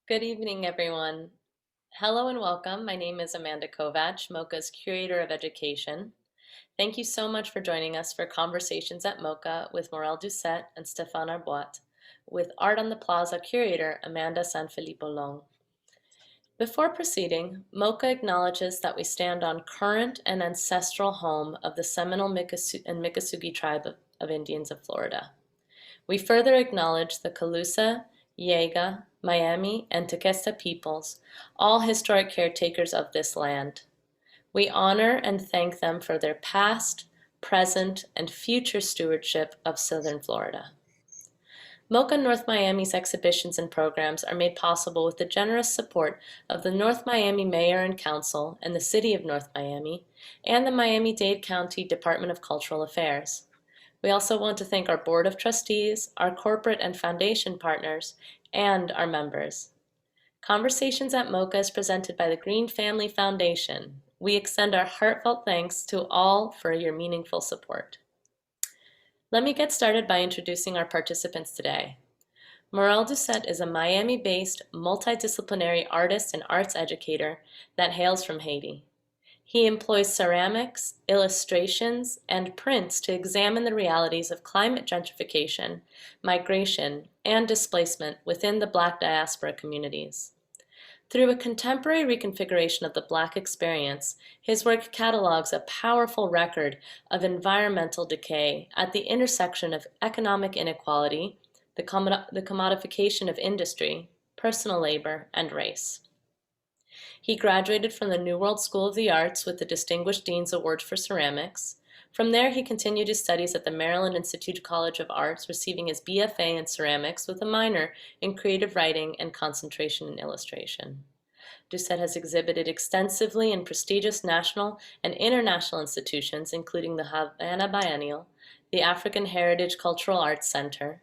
Good evening, everyone. Hello and welcome. My name is Amanda Kovach, MOCA's Curator of Education. Thank you so much for joining us for Conversations at MOCA with Morel Doucet and Stéphane Arboite, with Art on the Plaza Curator Amanda Sanfilippo Long. Before proceeding, MOCA acknowledges that we stand on current and ancestral home of the Seminole and Miccosukee tribe of Indians of Florida. We further acknowledge the Calusa, Yega, Miami, and Tequesta peoples, all historic caretakers of this land. We honor and thank them for their past, present, and future stewardship of Southern Florida. MOCA North Miami's exhibitions and programs are made possible with the generous support of the North Miami Mayor and Council and the City of North Miami, and the Miami-Dade County Department of Cultural Affairs. We also want to thank our Board of Trustees, our corporate and foundation partners, and our members. Conversations at MOCA is presented by the Green Family Foundation. We extend our heartfelt thanks to all for your meaningful support. Let me get started by introducing our participants today. Morel Doucet is a Miami-based multidisciplinary artist and arts educator that hails from Haiti. He employs ceramics, illustrations, and prints to examine the realities of climate gentrification, migration, and displacement within the Black diaspora communities. Through a contemporary reconfiguration of the Black experience, his work catalogs a powerful record of environmental decay at the intersection of economic inequality, the commodification of industry, personal labor, and race. He graduated from the New World School of the Arts with the Distinguished Dean's Award for Ceramics. From there, he continued his studies at the Maryland Institute College of Arts, receiving his BFA in ceramics with a minor in creative writing and concentration in illustration. Doucet has exhibited extensively in prestigious national and international institutions, including the Havana Biennial, the African Heritage Cultural Arts Center,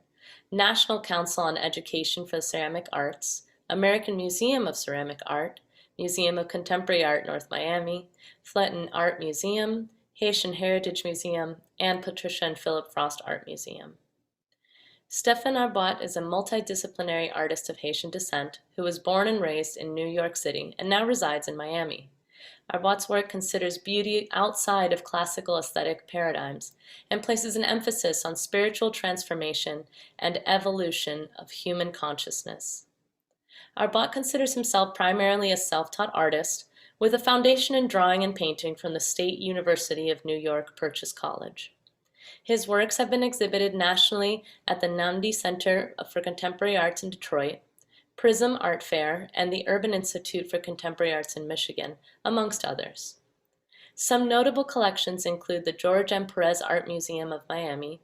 National Council on Education for the Ceramic Arts, American Museum of Ceramic Art, Museum of Contemporary Art North Miami, Fletton Art Museum, Haitian Heritage Museum, and Patricia and Philip Frost Art Museum. Stéphane Arboite is a multidisciplinary artist of Haitian descent who was born and raised in New York City and now resides in Miami. Arboite's work considers beauty outside of classical aesthetic paradigms and places an emphasis on spiritual transformation and evolution of human consciousness. Arboite considers himself primarily a self-taught artist with a foundation in drawing and painting from the State University of New York Purchase College. His works have been exhibited nationally at the Namdi Center for Contemporary Arts in Detroit, Prism Art Fair, and the Urban Institute for Contemporary Arts in Michigan, amongst others. Some notable collections include the George M. Perez Art Museum of Miami,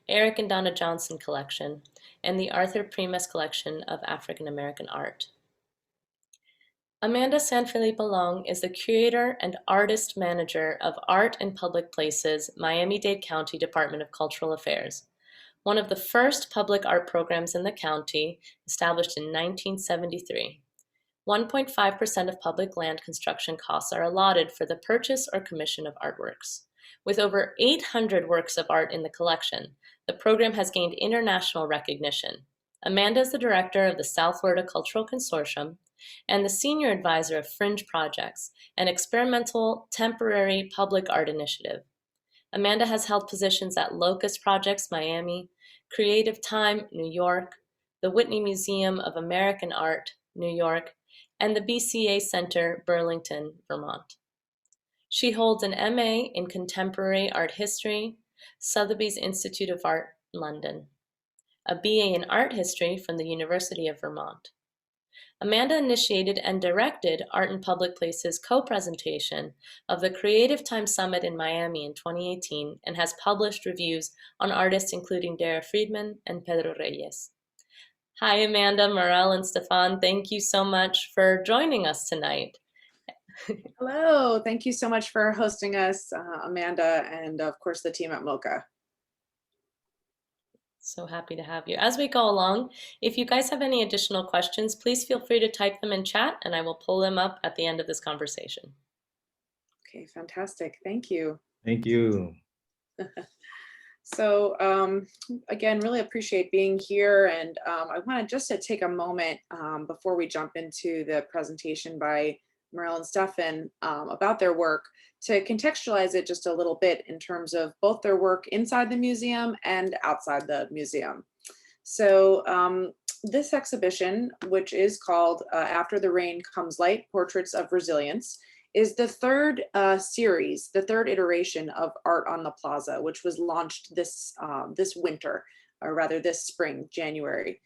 Eric and Donna Johnson Collection, and the Arthur Primus Collection of African American Art. Amanda Sanfilippo Long is the Curator and Artist Manager of Art in Public Places, Miami-Dade County Department of Cultural Affairs, one of the first public art programs in the county, established in 1973. 1.5% of public land construction costs are allotted for the purchase or commission of artworks. With over 800 works of art in the collection, the program has gained international recognition. Amanda is the director of the South Florida Cultural Consortium and the senior advisor of Fringe Projects, an experimental temporary public art initiative. Amanda has held positions at Locust Projects Miami, Creative Time New York, the Whitney Museum of American Art New York, and the BCA Center Burlington, Vermont. She holds an MA in Contemporary Art History, Sotheby's Institute of Art, London, a BA in Art History from the University of Vermont. Amanda initiated and directed Art in Public Places co-presentation of the Creative Time Summit in Miami in 2018 and has published reviews on artists including Dara Friedman and Pedro Reyes. Hi, Amanda, Morel, and Stéphane. Thank you so much for joining us tonight. Hello, thank you so much for hosting us, Amanda, and of course the team at MOCA. So happy to have you. As we go along, if you guys have any additional questions, please feel free to type them in chat and I will pull them up at the end of this conversation. Okay, fantastic. Thank you. Thank you. So again, really appreciate being here. And I wanted just to take a moment before we jump into the presentation by Morel and Stefan about their work to contextualize it just a little bit in terms of both their work inside the museum and outside the museum. So this exhibition, which is called After the Rain Comes Light, Portraits of Resilience, is the third series, the third iteration of Art on the Plaza, which was launched this winter, or rather this spring, January.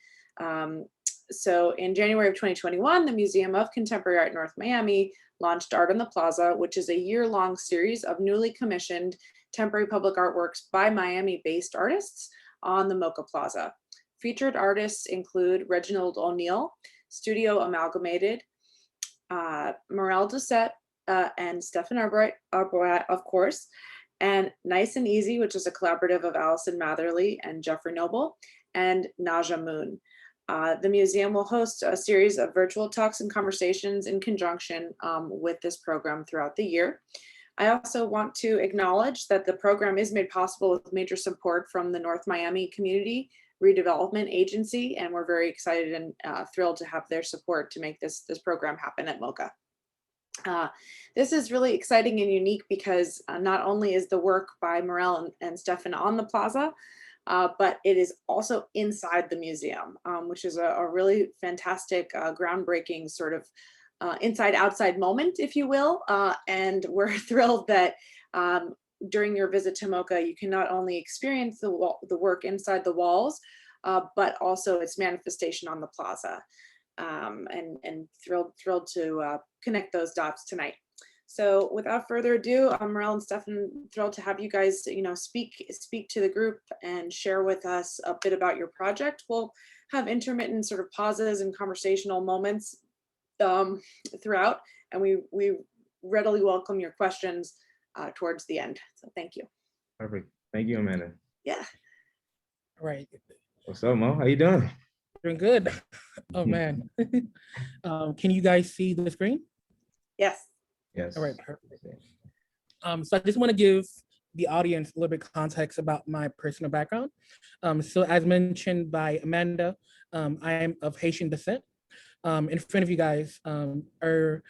So in January of 2021, the Museum of Contemporary Art North Miami launched Art on the Plaza, which is a year-long series of newly commissioned temporary public artworks by Miami-based artists on the MOCA Plaza. Featured artists include Reginald O'Neill, Studio Amalgamated, Morel Doucet, and Stefan Arboite, of course, and Nice and Easy, which is a collaborative of Allison Matherly and Jeffrey Noble, and Naja Moon. The museum will host a series of virtual talks and conversations in conjunction with this program throughout the year. I also want to acknowledge that the program is made possible with major support from the North Miami Community Redevelopment Agency, and we're very excited and thrilled to have their support to make this program happen at MOCA. This is really exciting and unique because not only is the work by Morel and Stefan on the plaza, but it is also inside the museum, which is a really fantastic, groundbreaking sort of inside-outside moment, if you will. And we're thrilled that during your visit to MOCA, you can not only experience the work inside the walls, but also its manifestation on the plaza. And thrilled to connect those dots tonight. So without further ado, Morel and Stefan, thrilled to have you guys, speak to the group and share with us a bit about your project. We'll have intermittent sort of pauses and conversational moments throughout, and we readily welcome your questions towards the end. So thank you. Perfect. Thank you, Amanda. Yeah. All right. What's up, Mo? How you doing? Doing good. Oh man. Can you guys see the screen? Yes. Yes. All right, perfect. So I just want to give the audience a little bit context about my personal background. So as mentioned by Amanda, I am of Haitian descent. In front of you guys are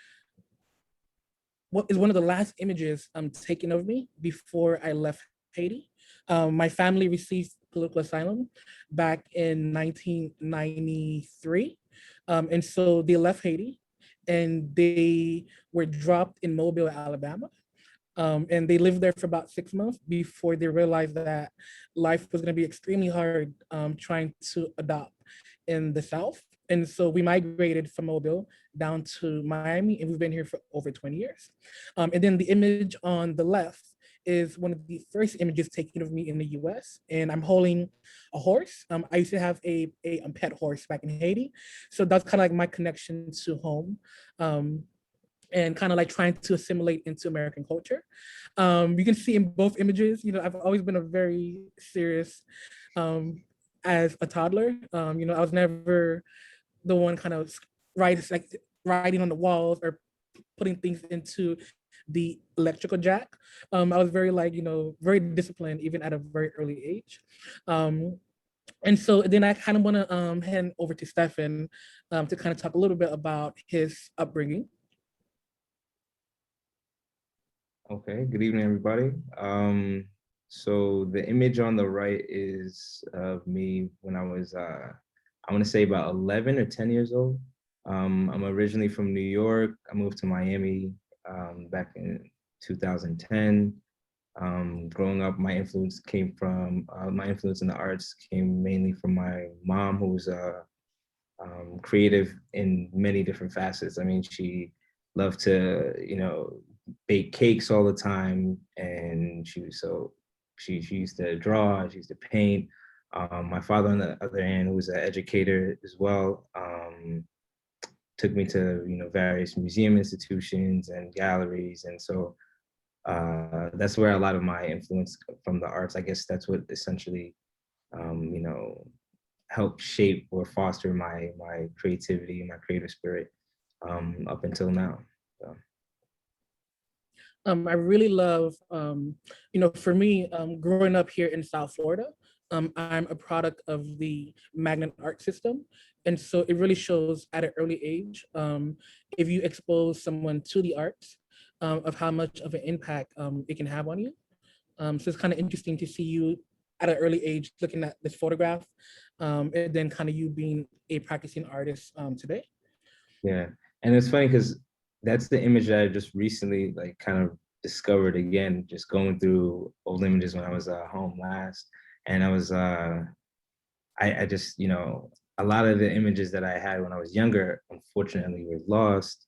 what is one of the last images taken of me before I left Haiti. My family received political asylum back in 1993. And so they left Haiti and they were dropped in Mobile, Alabama. And they lived there for about 6 months before they realized that life was going to be extremely hard trying to adopt in the South. And so we migrated from Mobile down to Miami, and we've been here for over 20 years. And then the image on the left is one of the first images taken of me in the US, and I'm holding a horse. I used to have a pet horse back in Haiti. So that's kind of like my connection to home. And kind of like trying to assimilate into American culture. You can see in both images, I've always been a very serious as a toddler. I was never the one kind of writing on the walls or putting things into the electrical jack. I was very very disciplined even at a very early age. And so then I kind of want to hand over to Stefan to kind of talk a little bit about his upbringing. Okay, good evening, everybody. So the image on the right is of me when I was, I want to say about 11 or 10 years old. I'm originally from New York. I moved to Miami back in 2010. Growing up, my influence in the arts came mainly from my mom, who was creative in many different facets. I mean, she loved to, bake cakes all the time, and she used to draw, she used to paint. My father, on the other hand, who was an educator as well, took me to various museum institutions and galleries, and so that's where a lot of my influence from the arts. I guess that's what essentially helped shape or foster my creativity, my creative spirit up until now. So. I really love, for me, growing up here in South Florida, I'm a product of the magnet art system. And so it really shows at an early age, if you expose someone to the arts, of how much of an impact it can have on you. So it's kind of interesting to see you at an early age looking at this photograph, and then kind of you being a practicing artist today. Yeah, and it's funny because that's the image that I just recently like kind of discovered again, just going through old images when I was home last, and I just a lot of the images that I had when I was younger, unfortunately, were lost,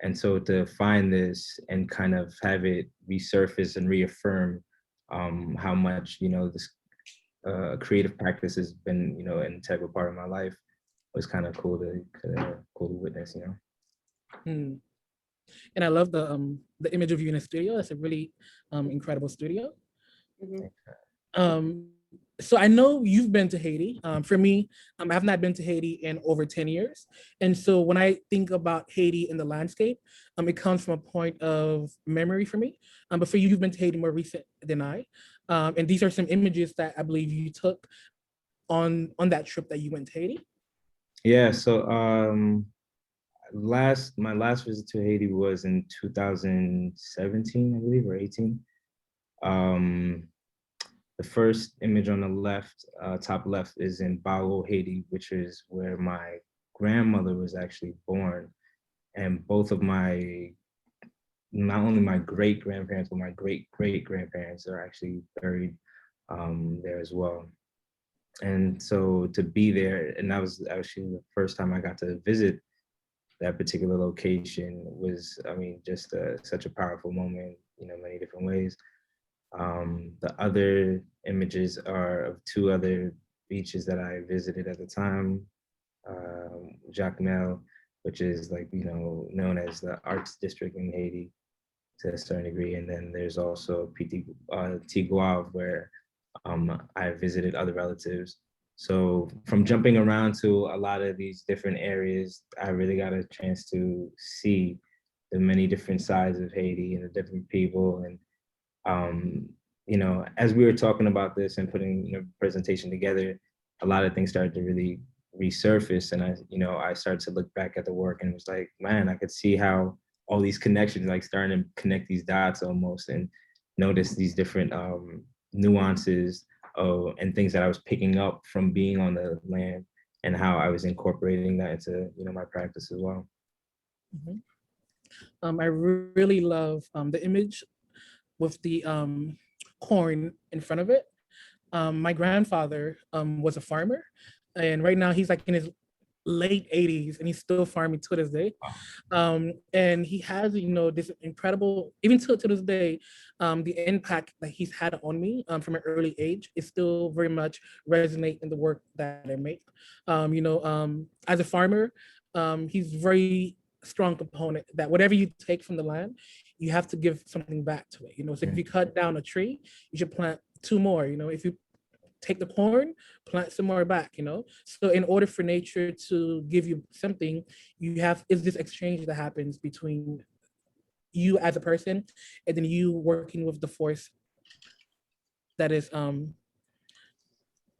and so to find this and kind of have it resurface and reaffirm how much this creative practice has been an integral part of my life was kind of cool to witness. Mm. And I love the image of you in a studio. It's a really incredible studio. Mhm. Um, so I know you've been to Haiti. For me, I have not been to Haiti in over 10 years. And so when I think about Haiti in the landscape, it comes from a point of memory for me. But for you, you've been to Haiti more recent than I. And these are some images that I believe you took on that trip that you went to Haiti. Yeah, so my last visit to Haiti was in 2017, I believe, or 18. Um, the first image on the left, top left, is in Bago, Haiti, which is where my grandmother was actually born. And both of not only my great grandparents, but my great great grandparents are actually buried there as well. And so to be there, and that was actually the first time I got to visit that particular location was, I mean, just such a powerful moment, many different ways. The other images are of two other beaches that I visited at the time, Jacmel, which is like, known as the arts district in Haiti to a certain degree. And then there's also Tiguave, where I visited other relatives. So from jumping around to a lot of these different areas, I really got a chance to see the many different sides of Haiti and the different people. And as we were talking about this and putting presentation together, a lot of things started to really resurface. And I started to look back at the work and it was like, man, I could see how all these connections, like starting to connect these dots almost, and notice these different nuances and things that I was picking up from being on the land and how I was incorporating that into my practice as well. Mhm. I really love the image with the corn in front of it. My grandfather was a farmer, and right now he's like in his late 80s and he's still farming to this day. And he has, this incredible, even to this day, the impact that he's had on me from an early age is still very much resonate in the work that I make. As a farmer, he's very strong component that whatever you take from the land, you have to give something back to it. So if you cut down a tree, you should plant two more. If you take the corn, plant some more back. So in order for nature to give you something, is this exchange that happens between you as a person and then you working with the force that is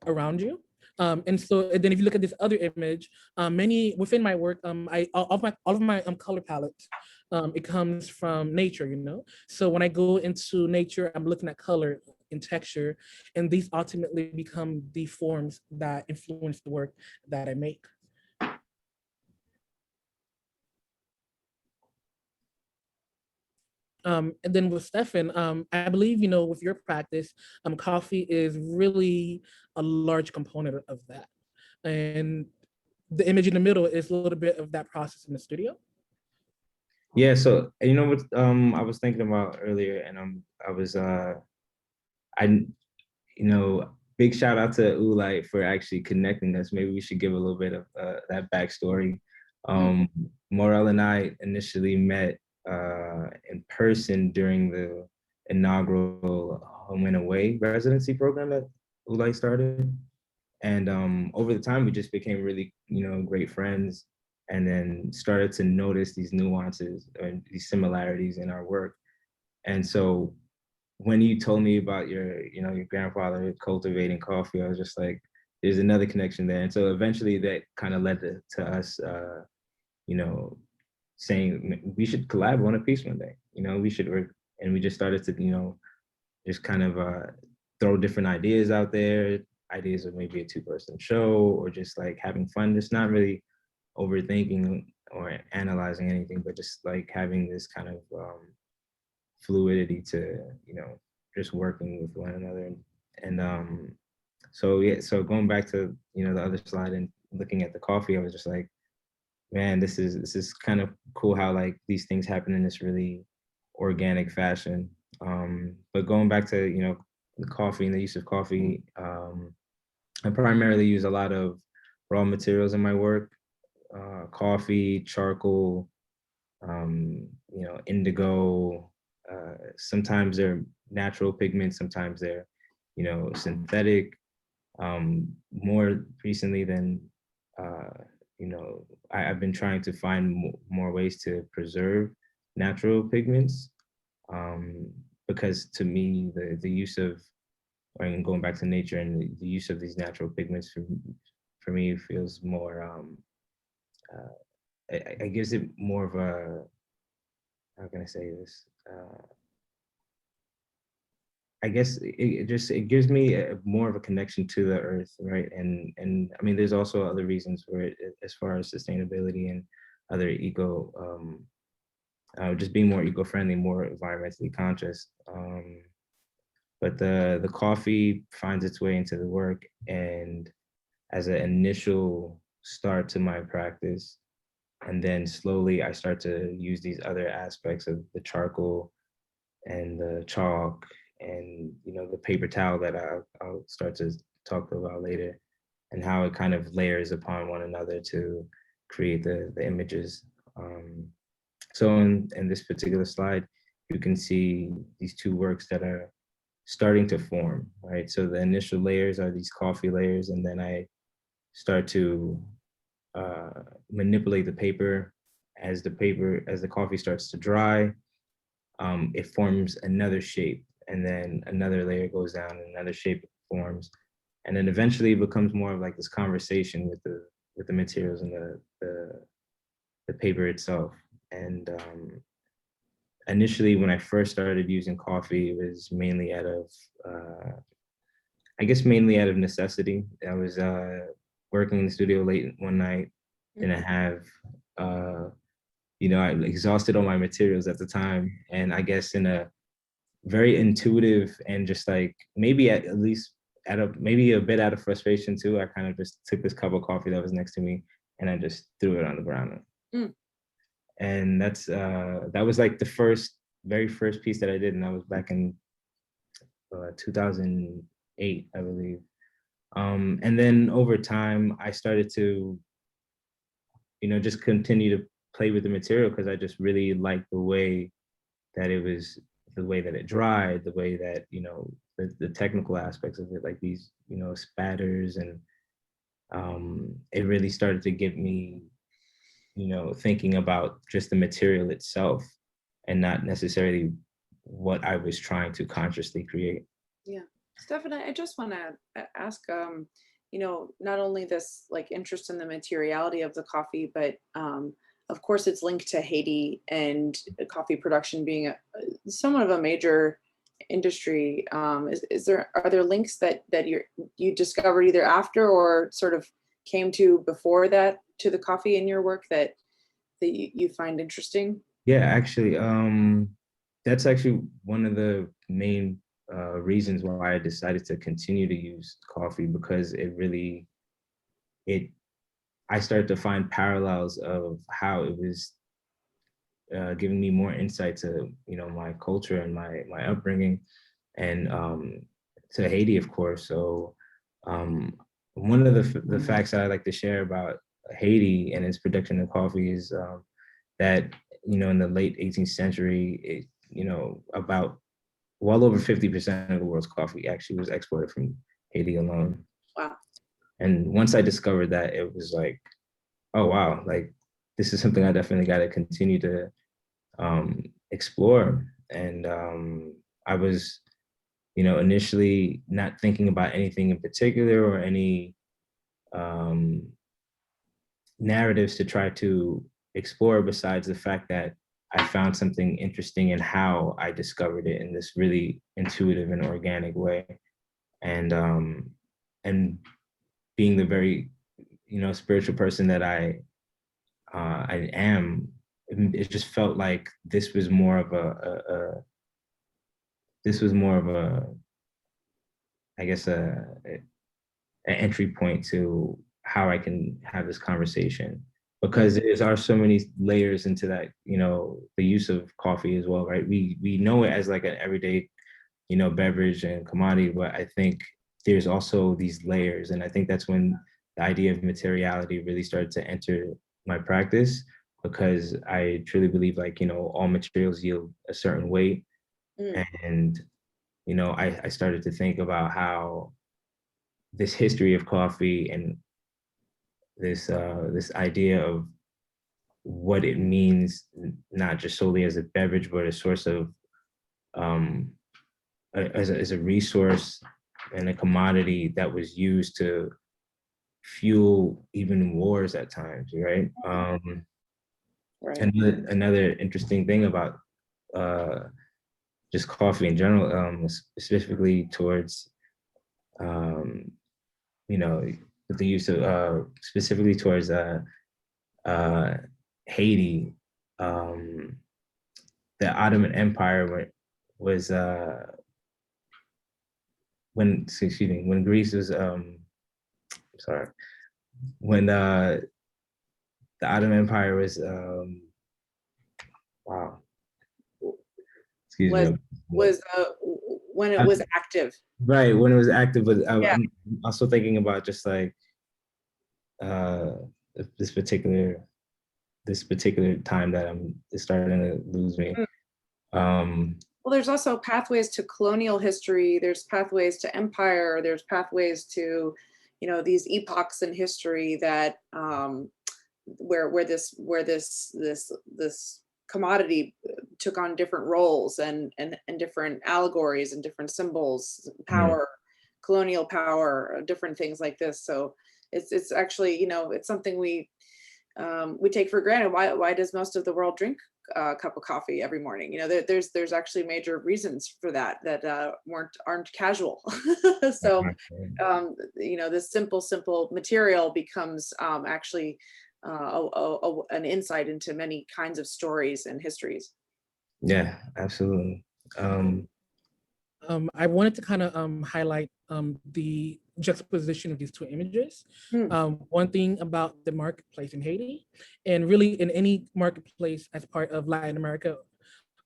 around you. And then if you look at this other image, many within my work, all of my color palettes, it comes from nature, So when I go into nature, I'm looking at color and texture, and these ultimately become the forms that influence the work that I make. And then with Stefan, I believe, with your practice, coffee is really a large component of that. And the image in the middle is a little bit of that process in the studio. Yeah, so you know what I was thinking about earlier, and I was I big shout out to Ulite for actually connecting us. Maybe we should give a little bit of that backstory. Morel and I initially met in person during the inaugural Home and Away residency program that Ulite started. And over the time, we just became really, great friends, and then started to notice these nuances and these similarities in our work. And so when you told me about your grandfather cultivating coffee, I was just like, there's another connection there. And so eventually that kind of led to us, you know, saying we should collab on a piece one day, we should work. And we just started to, just kind of throw different ideas out there, ideas of maybe a 2-person show or just like having fun, just not really overthinking or analyzing anything, but just like having this kind of fluidity to, just working with one another. And so yeah, so going back to, the other slide and looking at the coffee, I was just like, man, this is kind of cool how like these things happen in this really organic fashion. But going back to, the coffee and the use of coffee, I primarily use a lot of raw materials in my work, coffee, charcoal, indigo. Sometimes they're natural pigments, sometimes they're, synthetic. More recently than, I've been trying to find more ways to preserve natural pigments, because to me, the use of, and going back to nature and the use of these natural pigments for me feels more, it gives it more of a, how can I say this? I guess it gives me more of a connection to the earth, right? And I mean, there's also other reasons for it as far as sustainability and other just being more eco-friendly, more environmentally conscious. But the coffee finds its way into the work, and as an initial start to my practice, and then slowly I start to use these other aspects of the charcoal and the chalk and the paper towel that I'll start to talk about later, and how it kind of layers upon one another to create the images. So in this particular slide, you can see these two works that are starting to form, right? So the initial layers are these coffee layers, and then I start to manipulate the paper. As the coffee starts to dry, it forms another shape, and then another layer goes down and another shape forms, and then eventually it becomes more of like this conversation with the materials and the paper itself. And initially when I first started using coffee, it was mainly out of mainly out of necessity. I was working in the studio late one night, and I have I exhausted all my materials at the time, and I guess in a very intuitive and just like maybe at least maybe a bit out of frustration too, I kind of just took this cup of coffee that was next to me and I just threw it on the ground. And that was like the very first piece that I did, and that was back in 2008, I believe. And then over time, I started to, just continue to play with the material because I just really liked the way that it dried, the way that, the technical aspects of it, like these, spatters, and it really started to get me, thinking about just the material itself and not necessarily what I was trying to consciously create. Yeah. Stefan, I just want to ask, not only this like interest in the materiality of the coffee, but of course it's linked to Haiti and coffee production being somewhat of a major industry. Are there links that you discovered either after or sort of came to before that to the coffee in your work that you find interesting? Yeah, actually, that's actually one of the main reasons why I decided to continue to use coffee, because I started to find parallels of how it was giving me more insight to, my culture and my upbringing, and to Haiti, of course. So one of the facts that I like to share about Haiti and its production of coffee is that, in the late 18th century, about well over 50% of the world's coffee actually was exported from Haiti alone. Wow. And once I discovered that, it was like, oh, wow, like this is something I definitely got to continue to explore. And I was, initially not thinking about anything in particular or any narratives to try to explore, besides the fact that I found something interesting in how I discovered it in this really intuitive and organic way. And being the very, spiritual person that I am, it just felt like this was more of I guess an entry point to how I can have this conversation, because there are so many layers into that, the use of coffee as well, right? We know it as like an everyday, beverage and commodity, but I think there's also these layers. And I think that's when the idea of materiality really started to enter my practice, because I truly believe, like, all materials yield a certain weight. And, I started to think about how this history of coffee and this idea of what it means, not just solely as a beverage, but a source of as a resource and a commodity that was used to fuel even wars at times, right? Right. Another interesting thing about just coffee in general, specifically towards with the use of specifically towards Haiti, the Ottoman Empire was when Greece was sorry, when the Ottoman Empire was wow, excuse me, Was when it was active. Right, when it was active. But Yeah. I'm also thinking about just like this particular time that it's starting to lose me. Well, there's also pathways to colonial history. There's pathways to empire. There's pathways to, these epochs in history that where this commodity took on different roles and different allegories and different symbols, power, colonial power, different things like this. So it's actually, it's something we take for granted. Why does most of the world drink a cup of coffee every morning? There's actually major reasons for that aren't casual. So this simple material becomes actually an insight into many kinds of stories and histories. Yeah, absolutely. I wanted to kind of highlight the juxtaposition of these two images. One thing about the marketplace in Haiti, and really in any marketplace as part of Latin America,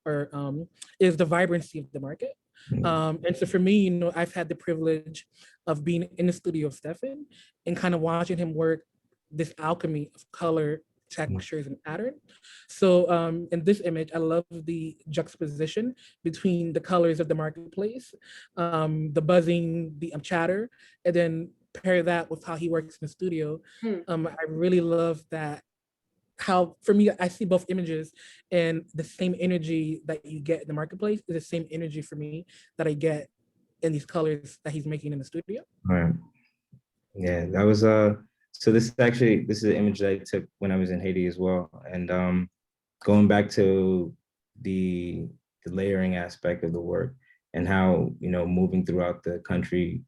or is the vibrancy of the market. And so for me, I've had the privilege of being in the studio of Stefan and kind of watching him work this alchemy of color, textures, and pattern. So in this image, I love the juxtaposition between the colors of the marketplace, the buzzing, the chatter, and then pair that with how he works in the studio. I really love that. How, for me, I see both images, and the same energy that you get in the marketplace is the same energy for me that I get in these colors that he's making in the studio. Right. Yeah, that was so this is an image that I took when I was in Haiti as well. And going back to the layering aspect of the work, and how, moving throughout the country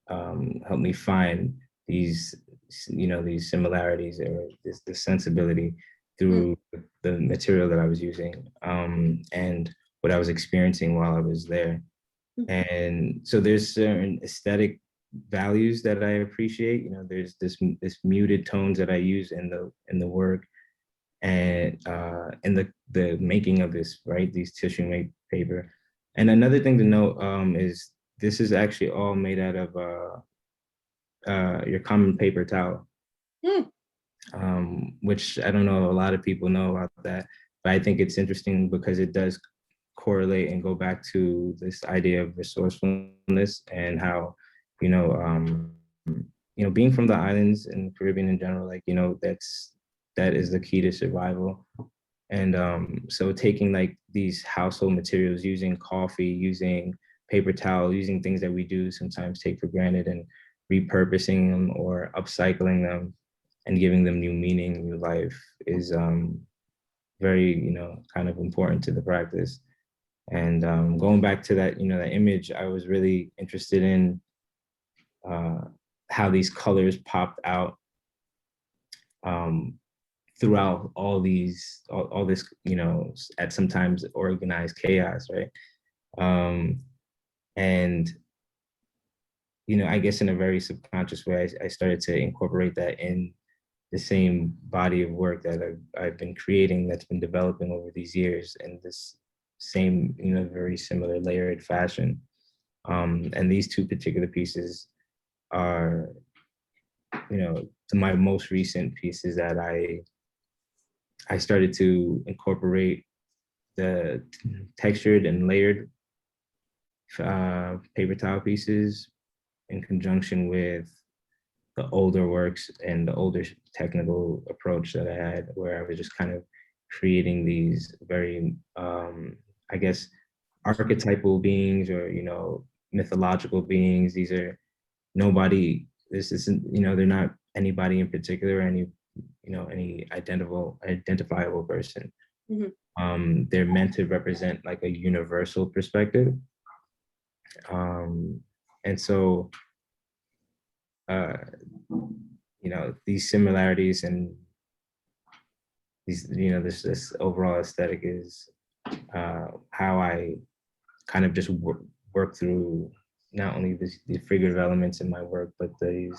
helped me find these similarities, or this sensibility through the material that I was using, and what I was experiencing while I was there. And so there's certain aesthetic values that I appreciate. There's this muted tones that I use in the work, and in the making of this, right? These tissue made paper. And another thing to note is this is actually all made out of your common paper towel, which I don't know a lot of people know about that, but I think it's interesting because it does correlate and go back to this idea of resourcefulness, and how, being from the islands and Caribbean in general, like, that is the key to survival. And so taking like these household materials, using coffee, using paper towel, using things that we do sometimes take for granted, and repurposing them or upcycling them and giving them new meaning, new life is very, kind of important to the practice. And going back to that, that image, I was really interested in how these colors popped out throughout all this, at sometimes organized chaos, right? And, I guess in a very subconscious way, I started to incorporate that in the same body of work that I've been creating, that's been developing over these years in this same, very similar layered fashion. And these two particular pieces are, my most recent pieces that I started to incorporate the textured and layered paper towel pieces in conjunction with the older works and the older technical approach that I had, where I was just kind of creating these very, I guess, archetypal beings, or, mythological beings. These are nobody, this isn't, they're not anybody in particular, any identifiable person. They're meant to represent like a universal perspective. And so, these similarities and these, this overall aesthetic is how I kind of just work through not only the figurative elements in my work, but the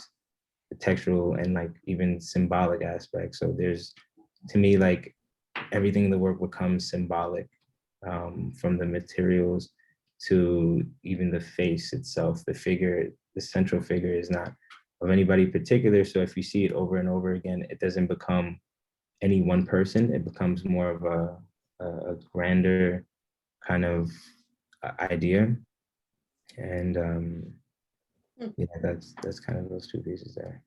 textural and like even symbolic aspects. So there's, to me, like everything in the work becomes symbolic, from the materials to even the face itself. The figure, the central figure, is not of anybody particular. So if you see it over and over again, it doesn't become any one person. It becomes more of a grander kind of idea. And yeah, that's kind of those two pieces there.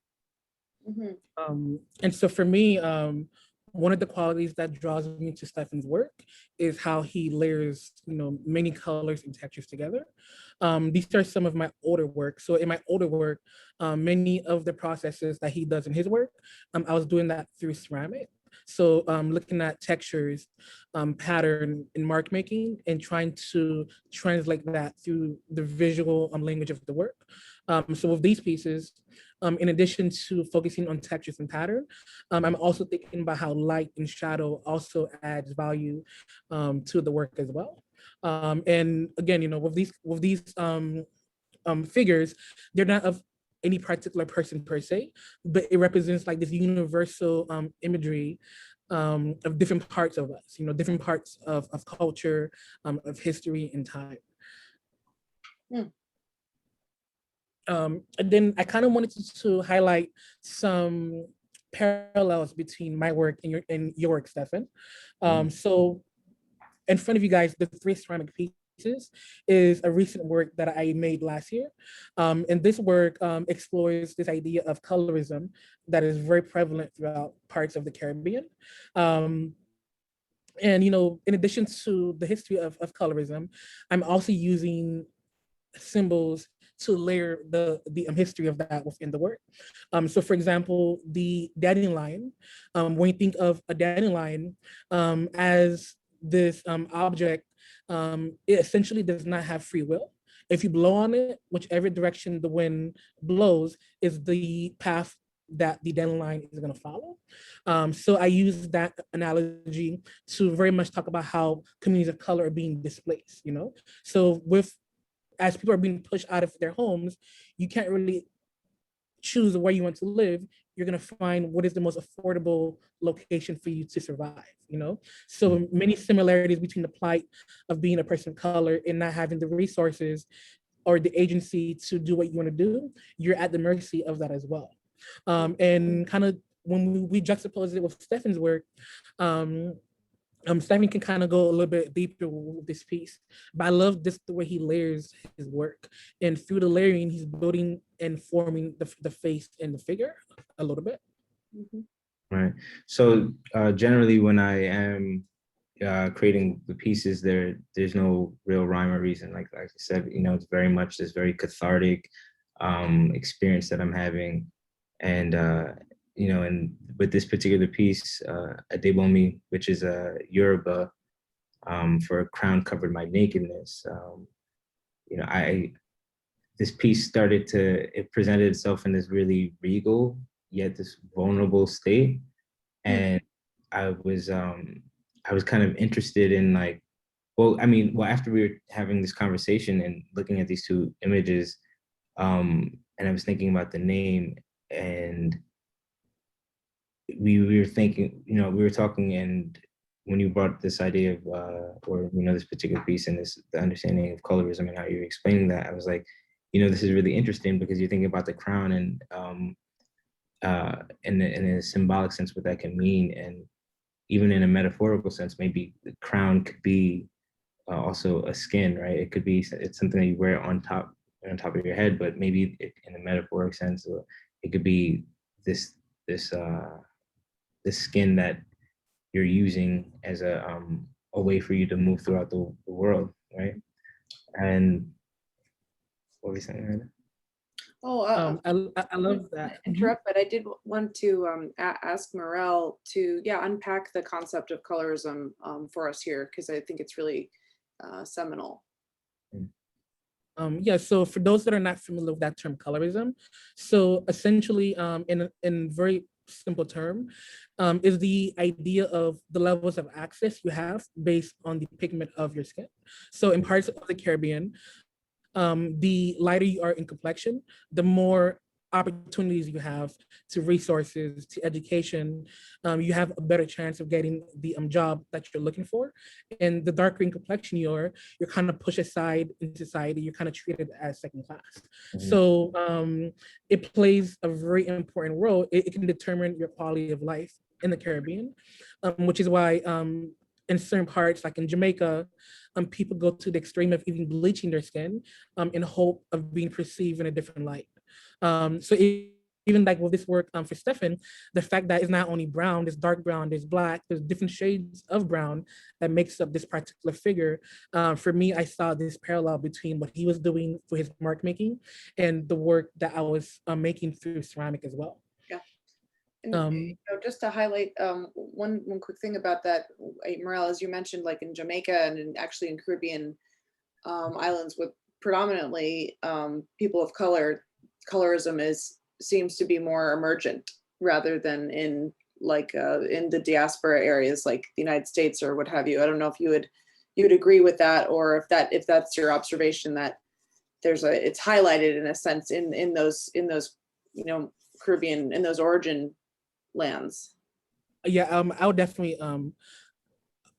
And so for me, one of the qualities that draws me to Stefan's work is how he layers, many colors and textures together. These are some of my older work. So in my older work, many of the processes that he does in his work, I was doing that through ceramic. So looking at textures, pattern, and mark making, and trying to translate that through the visual language of the work. So with these pieces, in addition to focusing on textures and pattern, I'm also thinking about how light and shadow also adds value to the work as well. And again, with these figures, they're not of any particular person per se, but it represents like this universal imagery of different parts of us, different parts of culture, of history and time. And then I kind of wanted to highlight some parallels between my work and your work, Stefan. So in front of you guys, the 3 ceramic pieces is a recent work that I made last year. And this work explores this idea of colorism that is very prevalent throughout parts of the Caribbean. And, in addition to the history of colorism, I'm also using symbols to layer the history of that within the work. So for example, the dandelion, when you think of a dandelion as this object, it essentially does not have free will. If you blow on it, whichever direction the wind blows is the path that the dandelion is going to follow. So I use that analogy to very much talk about how communities of color are being displaced, So as people are being pushed out of their homes, you can't really choose where you want to live. You're going to find what is the most affordable location for you to survive, So many similarities between the plight of being a person of color and not having the resources or the agency to do what you want to do. You're at the mercy of that as well. And kind of when we juxtapose it with Stefan's work, Stefan can kind of go a little bit deeper with this piece, but I love this the way he layers his work, and through the layering, he's building and forming the face and the figure a little bit. Right. So generally, when I am creating the pieces, there's no real rhyme or reason. Like I said, it's very much this very cathartic experience that I'm having. And and with this particular piece, Adebomi, which is a Yoruba for "Crown Covered My Nakedness," I this piece it presented itself in this really regal yet this vulnerable state, and I was kind of interested in like, after we were having this conversation and looking at these two images, and I was thinking about the name, and we were thinking, we were talking, and when you brought this idea of or this particular piece and the understanding of colorism and how you're explaining that, I was like, this is really interesting because you're thinking about the crown and in a symbolic sense what that can mean, and even in a metaphorical sense, maybe the crown could be also a skin, right? It could be, it's something that you wear on top of your head, but maybe in a metaphoric sense, it could be this skin that you're using as a way for you to move throughout the world, right? And what were we saying right now? Oh, I love that. interrupt, but I did want to ask Morel to unpack the concept of colorism for us here, because I think it's really seminal. Yeah, so for those that are not familiar with that term colorism, so essentially in very simple term, is the idea of the levels of access you have based on the pigment of your skin. So in parts of the Caribbean, the lighter you are in complexion, the more opportunities you have to resources, to education, you have a better chance of getting the job that you're looking for. And the darker in complexion you're kind of pushed aside in society, you're kind of treated as second class. Mm-hmm. So it plays a very important role. It can determine your quality of life in the Caribbean, which is why in certain parts, like in Jamaica, people go to the extreme of even bleaching their skin in hope of being perceived in a different light. Even like with this work for Stefan, the fact that it's not only brown, there's dark brown, there's black, there's different shades of brown that makes up this particular figure. For me, I saw this parallel between what he was doing for his mark making and the work that I was making through ceramic as well. And just to highlight one quick thing about that, Morel, as you mentioned, like in Jamaica and actually in Caribbean islands with predominantly people of color, colorism seems to be more emergent rather than in in the diaspora areas like the United States or what have you. I don't know if you would agree with that, or if that's your observation, that it's highlighted in a sense in those Caribbean, in those origin lands. Yeah, I would definitely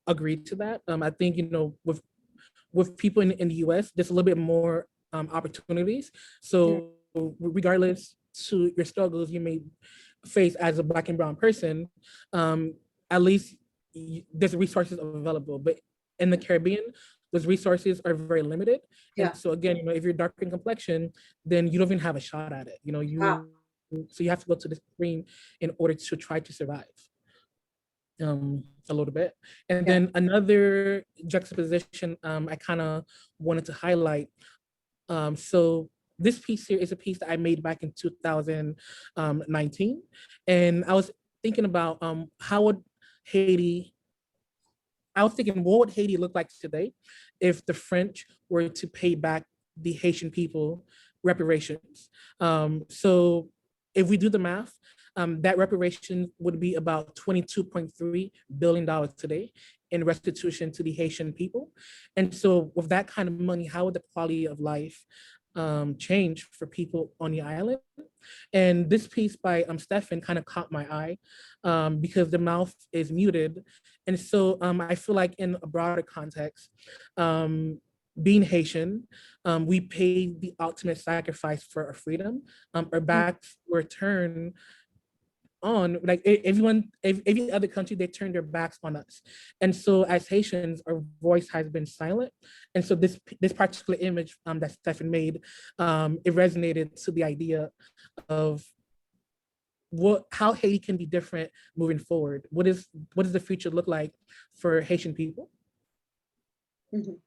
agree to that. I think with people in the US, there's a little bit more opportunities. So regardless to your struggles you may face as a Black and brown person, at least there's resources available. But in the Caribbean, those resources are very limited. Yeah. And so again, if you're dark in complexion, then you don't even have a shot at it. So you have to go to the extreme in order to try to survive. A little bit. And then another juxtaposition I kind of wanted to highlight. So this piece here is a piece that I made back in 2019. And I was thinking about how would Haiti, I was thinking, what would Haiti look like today if the French were to pay back the Haitian people reparations? So if we do the math, that reparation would be about $22.3 billion today in restitution to the Haitian people. And so with that kind of money, how would the quality of life change for people on the island? And this piece by Stefan kind of caught my eye because the mouth is muted. And so I feel like in a broader context, being Haitian, we paid the ultimate sacrifice for our freedom. Our backs were turned on, like every other country, they turned their backs on us. And so as Haitians, our voice has been silent. And so this particular image that Stefan made, it resonated to the idea of how Haiti can be different moving forward. What does the future look like for Haitian people? Mhm.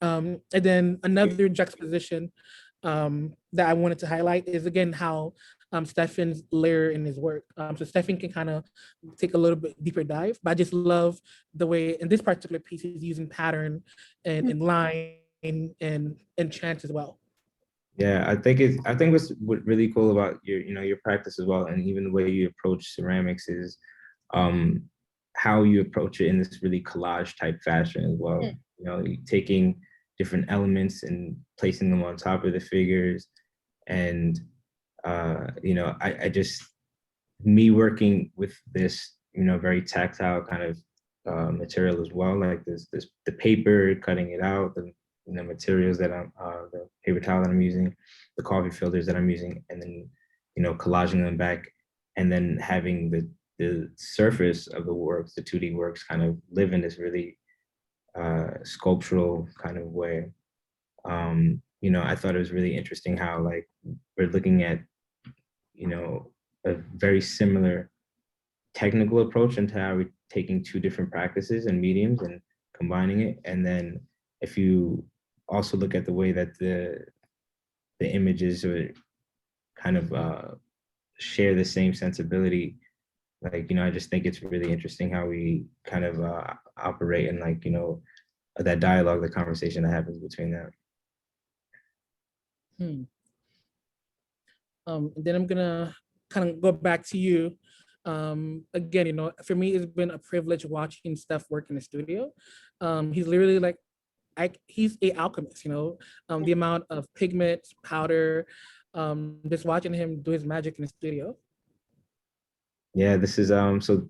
And then another juxtaposition that I wanted to highlight is again how Stefan's layer in his work. So Stefan can kind of take a little bit deeper dive, but I just love the way in this particular piece he's using pattern and line and chant as well. Yeah, I think what's really cool about your practice as well, and even the way you approach ceramics is um how you approach it in this really collage type fashion as well. You know, taking different elements and placing them on top of the figures. And I just, me working with this, very tactile kind of material as well, like this the paper, cutting it out, the materials that the paper towel that I'm using, the coffee filters that I'm using, and then collaging them back, and then having the surface of the works, the 2D works, kind of live in this really sculptural kind of way. I thought it was really interesting how, like, we're looking at a very similar technical approach into how we're taking two different practices and mediums and combining it. And then if you also look at the way that the images are kind of share the same sensibility, like, I just think it's really interesting how we kind of operate, and, like, that dialogue, the conversation that happens between them. Then I'm gonna kind of go back to you. Again, for me, it's been a privilege watching Steph work in the studio. He's literally like, he's a alchemist, the amount of pigments, powder, just watching him do his magic in the studio. Yeah, this is so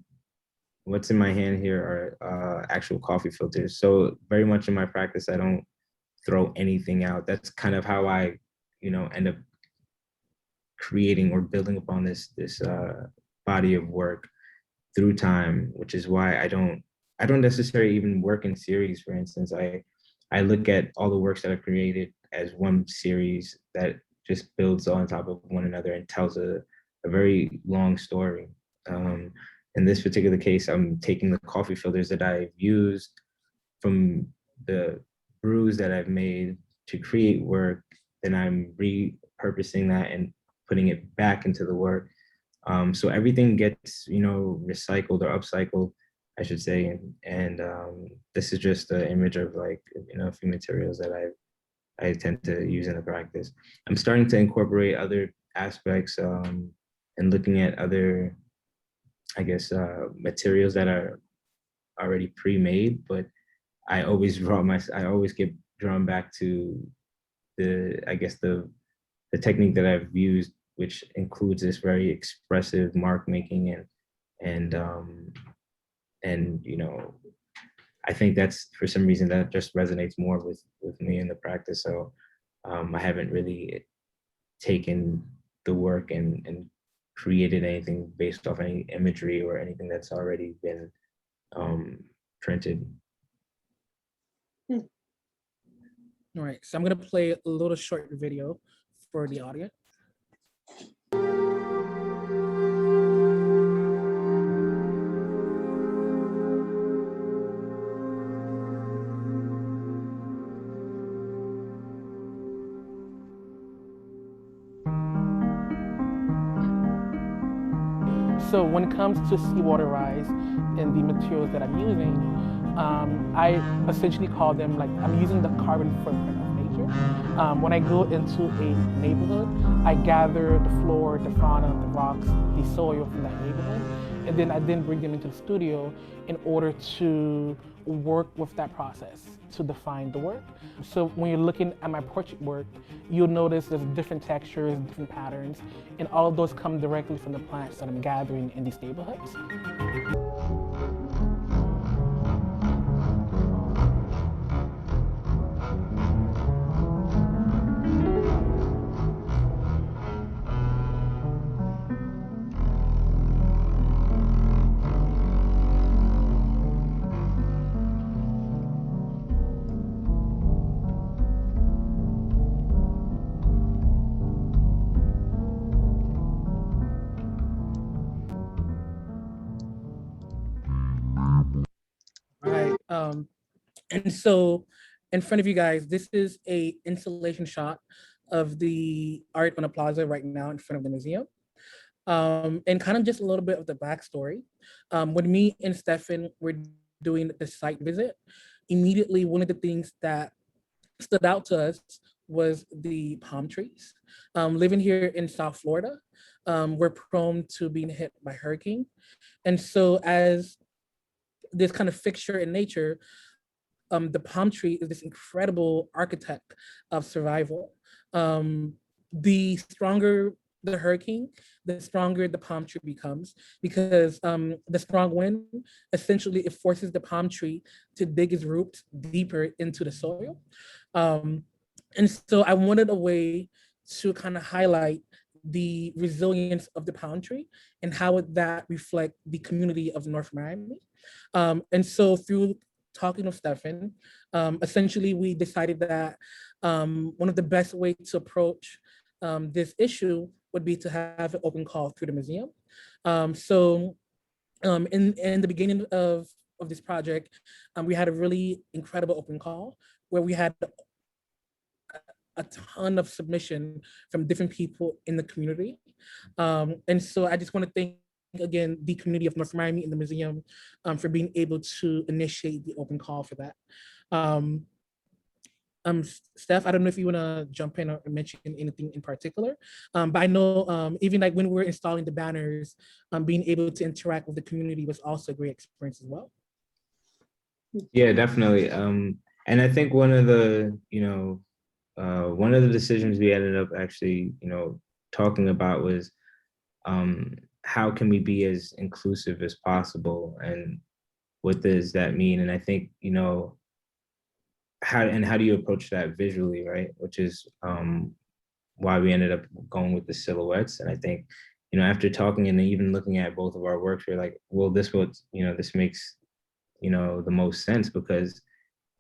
what's in my hand here are actual coffee filters. So very much in my practice, I don't throw anything out. That's kind of how I, end up creating or building upon this body of work through time, which is why I don't necessarily even work in series. For instance, I look at all the works that I've created as one series that just builds on top of one another and tells a very long story. In this particular case, I'm taking the coffee filters that I've used from the brews that I've made to create work, then I'm repurposing that and putting it back into the work. So everything gets, recycled or upcycled, I should say. And this is just an image of, like, a few materials that I tend to use in the practice. I'm starting to incorporate other aspects and looking at other, I guess, materials that are already pre-made, but I always get drawn back to the technique that I've used, which includes this very expressive mark making and I think that's, for some reason, that just resonates more with me in the practice. So I haven't really taken the work and created anything based off any imagery or anything that's already been printed. All right, so I'm gonna play a little short video for the audience. So when it comes to seawater rise and the materials that I'm using, I essentially call them, like, I'm using the carbon footprint of nature. When I go into a neighborhood, I gather the flora, the fauna, the rocks, the soil from that neighborhood, and then I bring them into the studio in order to work with that process to define the work. So when you're looking at my portrait work, you'll notice there's different textures, different patterns, and all of those come directly from the plants that I'm gathering in these neighborhoods. And so in front of you guys, this is a installation shot of the art on the plaza right now in front of the museum. And kind of just a little bit of the backstory. When me and Stefan were doing the site visit, immediately one of the things that stood out to us was the palm trees. Living here in South Florida, we're prone to being hit by hurricane. And so as this kind of fixture in nature, the palm tree is this incredible architect of survival. The stronger the hurricane, the stronger the palm tree becomes, because the strong wind, essentially it forces the palm tree to dig its roots deeper into the soil. And so I wanted a way to kind of highlight the resilience of the palm tree and how would that reflect the community of North Miami. And so through talking with Stefan, essentially we decided that one of the best ways to approach this issue would be to have an open call through the museum. In the beginning of this project, we had a really incredible open call where we had a ton of submission from different people in the community. And so I just want to thank again the community of North Miami and the museum for being able to initiate the open call for that. Steph, I don't know if you want to jump in or mention anything in particular, but I know even like when we were installing the banners, being able to interact with the community was also a great experience as well. Yeah, definitely. And I think one of the, one of the decisions we ended up actually, talking about was how can we be as inclusive as possible, and what does that mean? And I think, how do you approach that visually, right? Which is why we ended up going with the silhouettes. And I think, after talking and even looking at both of our works, we're like, well, this makes, the most sense, because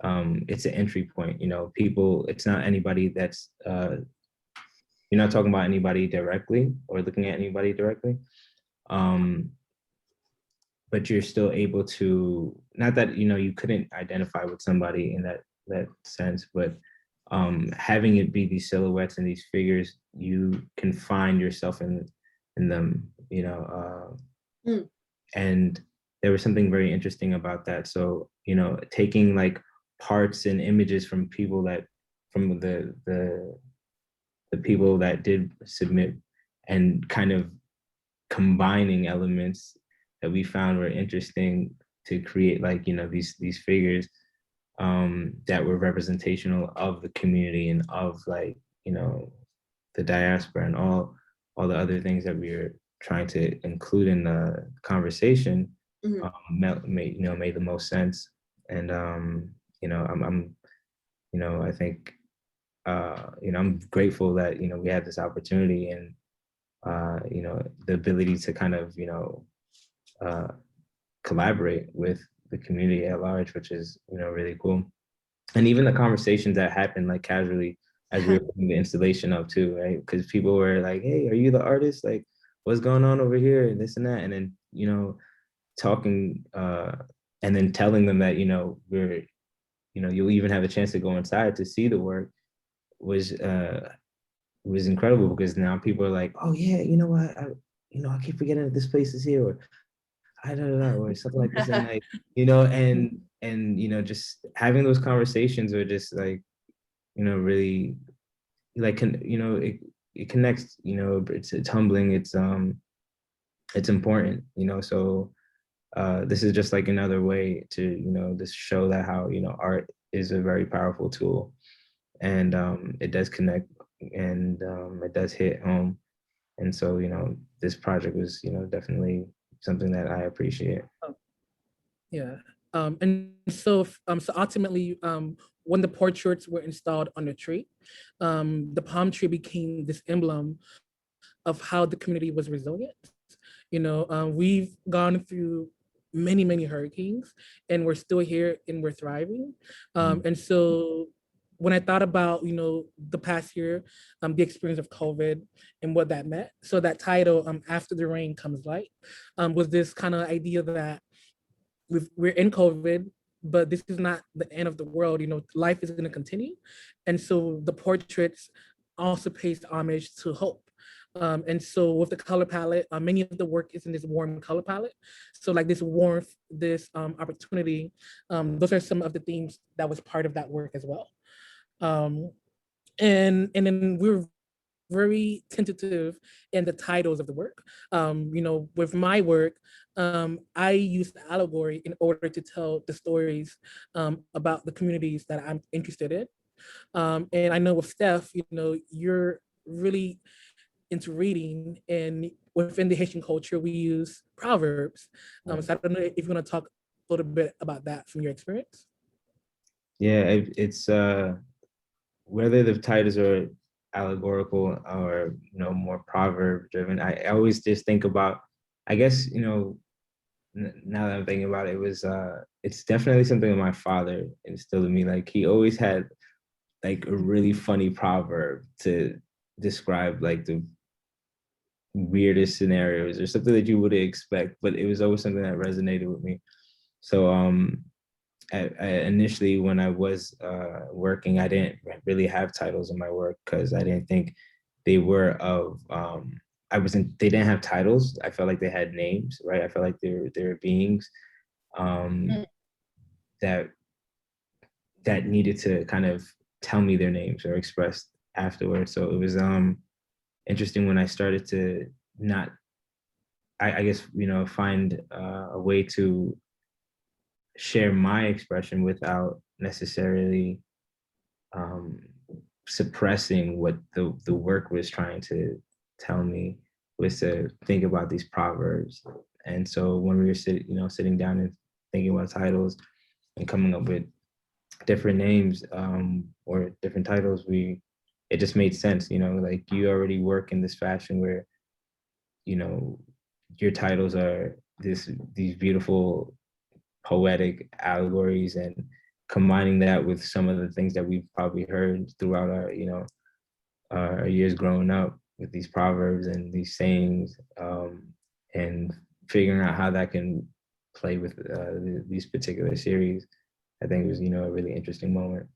it's an entry point. People, it's not anybody that's, you're not talking about anybody directly or looking at anybody directly. But you're still able to, not that, you couldn't identify with somebody in that sense, but having it be these silhouettes and these figures, you can find yourself in them, and there was something very interesting about that. So, taking like parts and images from people from the people that did submit, and kind of combining elements that we found were interesting to create, like, these figures that were representational of the community and of, like, the diaspora and all the other things that we were trying to include in the conversation. Made the most sense. And I'm I think I'm grateful that we had this opportunity, and the ability to kind of collaborate with the community at large, which is really cool. And even the conversations that happened like casually as we were putting the installation up too, right? Because people were like, "Hey, are you the artist? Like, what's going on over here?" and this and that, and then talking and then telling them that we're you'll even have a chance to go inside to see the work was incredible, because now people are like, "Oh yeah, you know what? I keep forgetting that this place is here," or I don't know, or something like this, and like, and just having those conversations are just like, really, like, it connects, it's humbling, it's important, so this is just like another way to, just show that how, art is a very powerful tool, and it does connect, and it does hit home. And so, this project was, definitely something that I appreciate. Yeah. And so ultimately, when the portraits were installed on the tree, the palm tree became this emblem of how the community was resilient. We've gone through many hurricanes, and we're still here and we're thriving. And so when I thought about, the past year, the experience of COVID and what that meant, so that title, After the Rain Comes Light, was this kind of idea that we're in COVID, but this is not the end of the world. You know, life is going to continue. And so the portraits also pays homage to hope. And so with the color palette, many of the work is in this warm color palette. So like this warmth, this opportunity, those are some of the themes that was part of that work as well. And then we're very tentative in the titles of the work. You know, with my work, I use allegory in order to tell the stories about the communities that I'm interested in. And I know with Steph, you know, you're really into reading, and within the Haitian culture, we use proverbs. So I don't know if you want to talk a little bit about that from your experience. Yeah, it's whether the titles are allegorical or more proverb driven. I always just think about, I guess, now that I'm thinking about it, it's definitely something that my father instilled in me. Like he always had like a really funny proverb to describe like the weirdest scenarios or something that you wouldn't expect, but it was always something that resonated with me. So initially when I was working, I didn't really have titles in my work because I didn't think they were of they didn't have titles. I felt like they had names, right? I felt like they were beings that needed to kind of tell me their names or express afterwards. So it was interesting when I started to not, I guess, find a way to share my expression without necessarily suppressing what the work was trying to tell me, was to think about these proverbs. And so when we were sitting down and thinking about titles and coming up with different names or different titles, it just made sense, like you already work in this fashion where, your titles are these beautiful poetic allegories, and combining that with some of the things that we've probably heard throughout our years growing up with these proverbs and these sayings, and figuring out how that can play with these particular series, I think was a really interesting moment.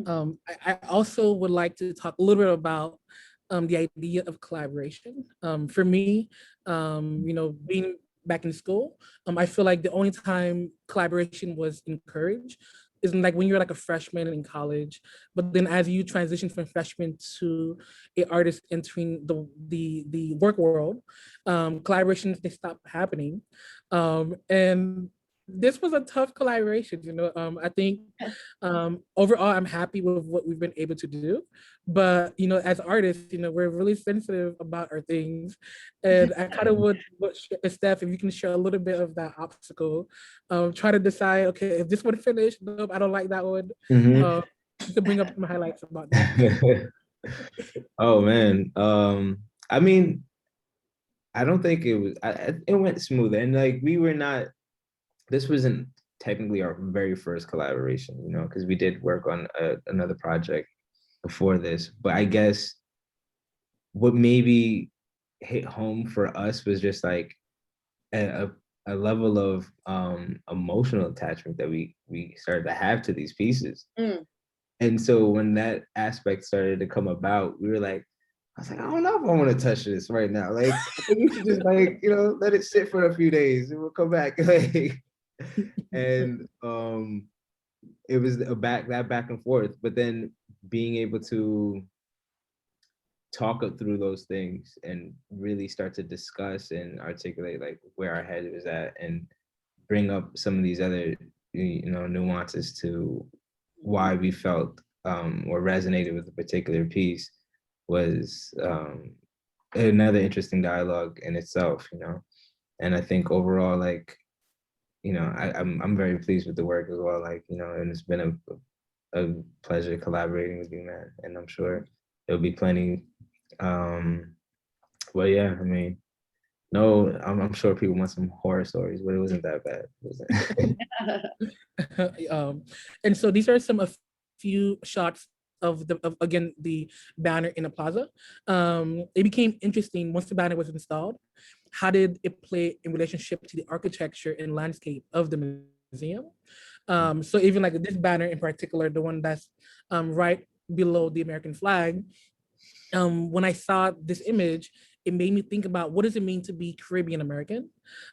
I also would like to talk a little bit about the idea of collaboration. For me, being back in school, I feel like the only time collaboration was encouraged is like when you're like a freshman in college. But then as you transition from freshman to a artist entering the work world, collaborations, they stop happening. And this was a tough collaboration, I think overall I'm happy with what we've been able to do, but as artists, we're really sensitive about our things, and I kind of would Steph, if you can share a little bit of that obstacle, try to decide, okay, if this one finished, nope, I don't like that one. To bring up some highlights about that. Oh man, I mean, I don't think it went smooth, and like we were not, this wasn't technically our very first collaboration, because we did work on another project before this. But I guess what maybe hit home for us was just like a level of emotional attachment that we started to have to these pieces. And so when that aspect started to come about, we were like, I was like, I don't know if I want to touch this right now. Like, I think we should just like, let it sit for a few days and we'll come back. Like, and it was back and forth, but then being able to talk through those things and really start to discuss and articulate like where our head was at, and bring up some of these other nuances to why we felt or resonated with a particular piece, was another interesting dialogue in itself. And I think overall, like, I'm very pleased with the work as well. Like, and it's been a pleasure collaborating with you, man. And I'm sure there'll be plenty. Well, yeah, I mean, no, I'm sure people want some horror stories, but it wasn't that bad. And so these are a few shots of again the banner in the plaza. It became interesting once the banner was installed. How did it play in relationship to the architecture and landscape of the museum. So even like this banner in particular, the one that's right below the American flag, when I saw this image, it made me think about what does it mean to be Caribbean American?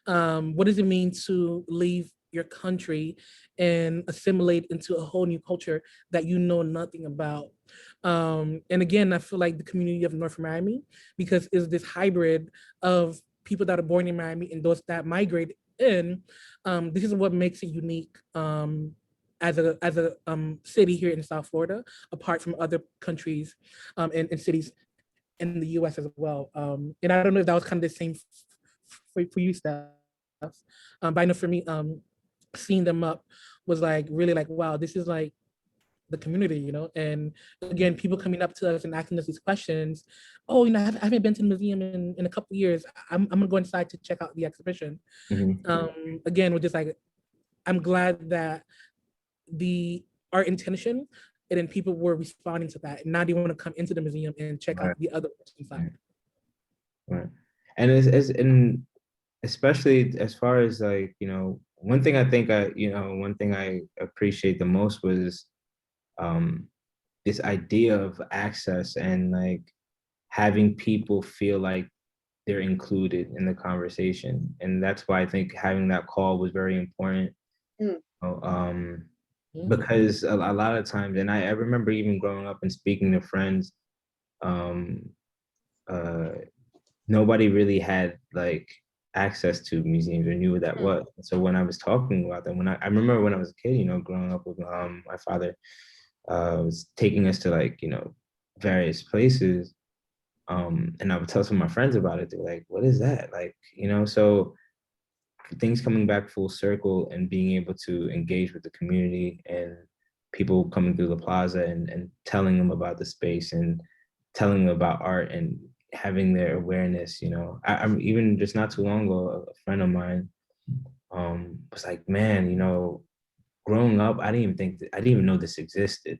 What does it mean to leave your country and assimilate into a whole new culture that you know nothing about? And again, I feel like the community of North Miami, because it's this hybrid of people that are born in Miami and those that migrate in, this is what makes it unique as a city here in South Florida, apart from other countries and cities in the US as well. And I don't know if that was kind of the same for you, Steph. But I know for me, seeing them up was like really like, wow, this is like the community, you know? And again, people coming up to us and asking us these questions. Oh, you know, I haven't been to the museum in a couple of years. I'm gonna go inside to check out the exhibition. Again, we're just like, I'm glad that our intention, and then people were responding to that. And now they want to come into the museum and check out the other inside. Right. And and especially as far as like, you know, one thing I appreciate the most was this idea of access and like having people feel like they're included in the conversation. And that's why I think having that call was very important. Because a lot of times, and I remember even growing up and speaking to friends, nobody really had like access to museums or knew what that was. So when I was talking about them, I remember when I was a kid, you know, growing up with my father was taking us to like, you know, various places. And I would tell some of my friends about it. They're like, what is that? Like, you know, so things coming back full circle and being able to engage with the community and people coming through the plaza and telling them about the space and telling them about art and having their awareness, you know. I'm even just not too long ago, a friend of mine was like, man, you know, growing up, I didn't even know this existed,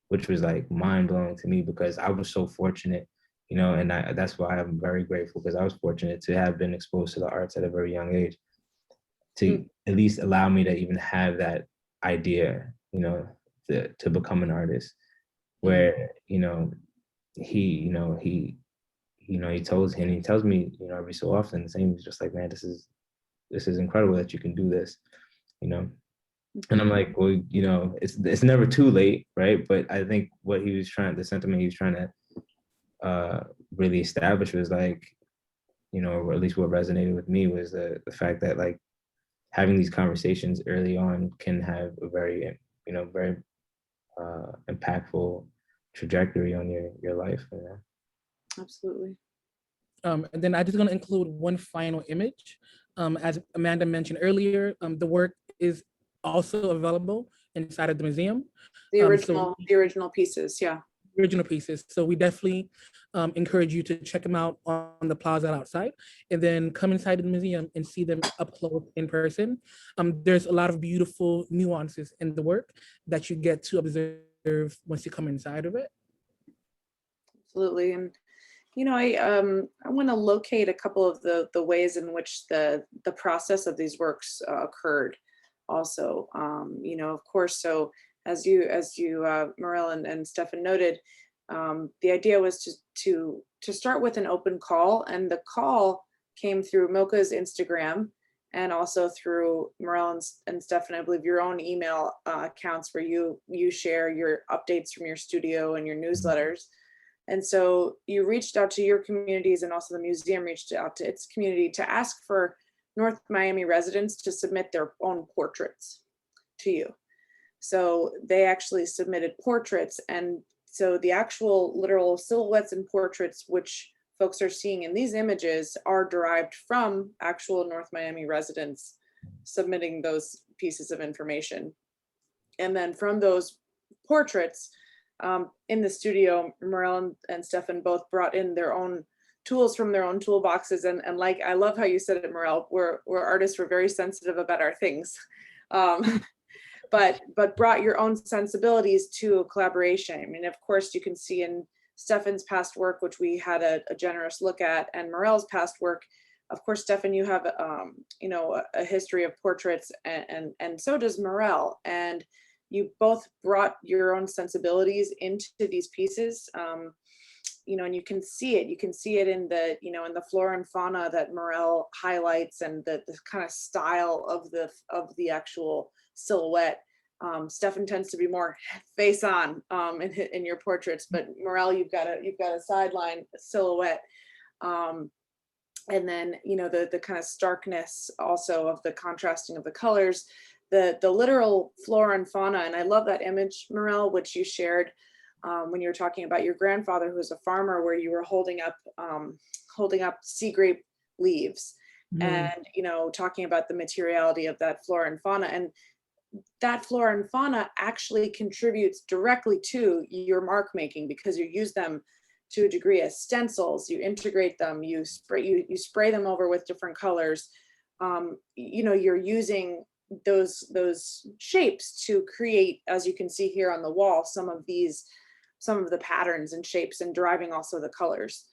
which was like mind blowing to me because I was so fortunate, you know, and that's why I'm very grateful because I was fortunate to have been exposed to the arts at a very young age to at least allow me to even have that idea, you know, to become an artist where, you know, he tells me, you know, every so often the same. He's just like, man, this is incredible that you can do this, you know. And I'm like, well, you know, it's never too late, right? But I think the sentiment he was trying to really establish was like, you know, or at least what resonated with me was the fact that like having these conversations early on can have a very, you know, very impactful trajectory on your life. You know? Absolutely. And then I'm just going to include one final image. As Amanda mentioned earlier, the work is also available inside of the museum. The original pieces, yeah. Original pieces. So we definitely encourage you to check them out on the plaza outside and then come inside the museum and see them up close in person. There's a lot of beautiful nuances in the work that you get to observe once you come inside of it. Absolutely. And you know, I want to locate a couple of the ways in which the process of these works occurred also. You know, of course, so as you Morel and Stefan noted, the idea was to start with an open call, and the call came through MOCA's Instagram and also through Morel and Stefan, I believe, your own email accounts where you share your updates from your studio and your newsletters. And so you reached out to your communities, and also the museum reached out to its community to ask for North Miami residents to submit their own portraits to you. So they actually submitted portraits. And so the actual literal silhouettes and portraits, which folks are seeing in these images, are derived from actual North Miami residents submitting those pieces of information. And then from those portraits, in the studio, Morel and Stefan both brought in their own tools from their own toolboxes. And like, I love how you said it, Morel, we're artists, we're very sensitive about our things. But brought your own sensibilities to a collaboration. I mean, of course, you can see in Stefan's past work, which we had a generous look at, and Morel's past work, of course, Stefan, you have, you know, a history of portraits, and so does Morel. And you both brought your own sensibilities into these pieces. You know, and you can see it. You can see it in the, you know, in the flora and fauna that Morel highlights, and the kind of style of the actual silhouette. Stefan tends to be more face on in your portraits, but Morel, you've got a sideline silhouette. And then, you know, the kind of starkness also of the contrasting of the colors, the literal flora and fauna. And I love that image, Morel, which you shared when you were talking about your grandfather, who was a farmer, where you were holding up sea grape leaves, and, you know, talking about the materiality of that flora and fauna. And that flora and fauna actually contributes directly to your mark making, because you use them to a degree as stencils. You integrate them, you spray them over with different colors. You know, you're using those shapes to create, as you can see here on the wall, some of the patterns and shapes, and driving also the colors.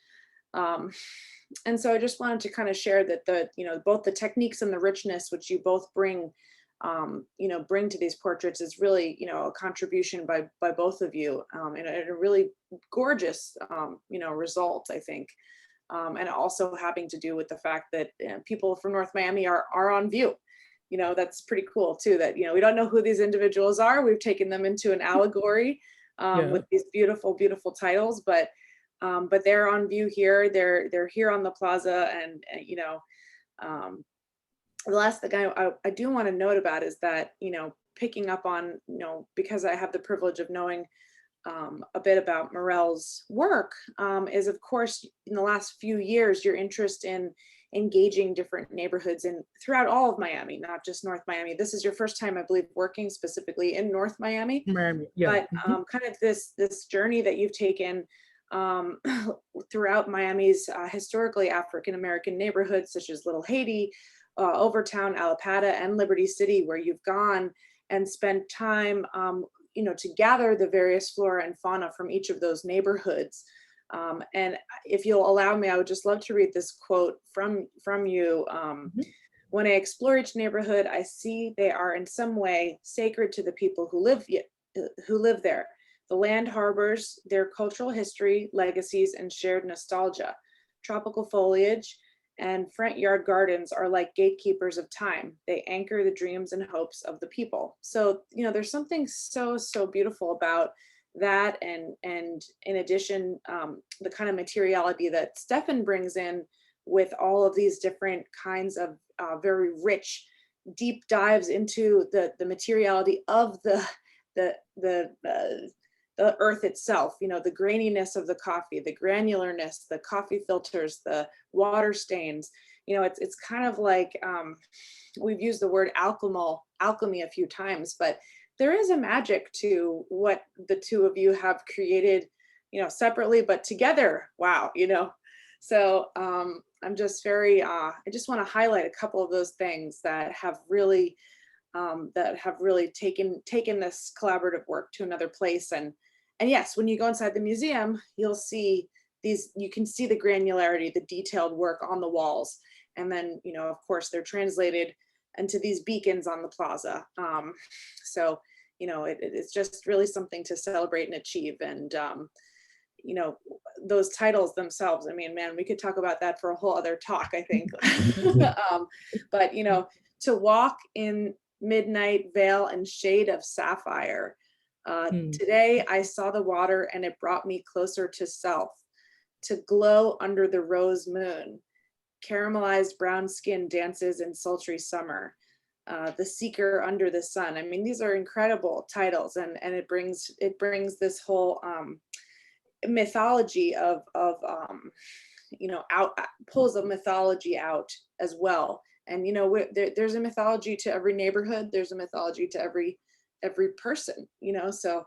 And so I just wanted to kind of share that you know, both the techniques and the richness which you both bring, you know, bring to these portraits is really, you know, a contribution by both of you, and a really gorgeous, you know, result, I think. And also having to do with the fact that people from North Miami are on view. You know, that's pretty cool too, that, you know, we don't know who these individuals are. We've taken them into an allegory with these beautiful, beautiful titles, but they're on view here. They're here on the plaza, and you know, the last thing I do want to note about is that, you know, picking up on, you know, because I have the privilege of knowing a bit about Morel's work, is, of course, in the last few years, your interest in engaging different neighborhoods and throughout all of Miami, not just North Miami. This is your first time, I believe, working specifically in North Miami. Miami, yeah. But kind of this journey that you've taken throughout Miami's historically African-American neighborhoods, such as Little Haiti, Overtown, Alapata, and Liberty City, where you've gone and spent time, you know, to gather the various flora and fauna from each of those neighborhoods. And if you'll allow me, I would just love to read this quote from you. When I explore each neighborhood, I see they are in some way sacred to the people who live there. The land harbors their cultural history, legacies, and shared nostalgia. Tropical foliage and front yard gardens are like gatekeepers of time. They anchor the dreams and hopes of the people. So, you know, there's something so beautiful about that. And in addition, the kind of materiality that Stefan brings in with all of these different kinds of very rich, deep dives into the materiality of the earth itself, you know, the graininess of the coffee, the granularness, the coffee filters, the water stains. You know, it's kind of like, we've used the word alchemy a few times, but there is a magic to what the two of you have created, you know, separately, but together. Wow, you know. So I'm just very, I just want to highlight a couple of those things that have really taken this collaborative work to another place. And yes, when you go inside the museum, you'll see you can see the granularity, the detailed work on the walls. And then, you know, of course, they're translated into these beacons on the plaza. So, you know, it's just really something to celebrate and achieve. And, you know, those titles themselves, I mean, man, we could talk about that for a whole other talk, I think. But, you know, to walk in midnight veil and shade of sapphire. Today I saw the water and it brought me closer to self, to glow under the rose moon. Caramelized brown skin dances in sultry summer. The seeker under the sun. I mean, these are incredible titles, and it brings this whole mythology of you know, pulls a mythology out as well. And, you know, there's a mythology to every neighborhood. There's a mythology to every person, you know. So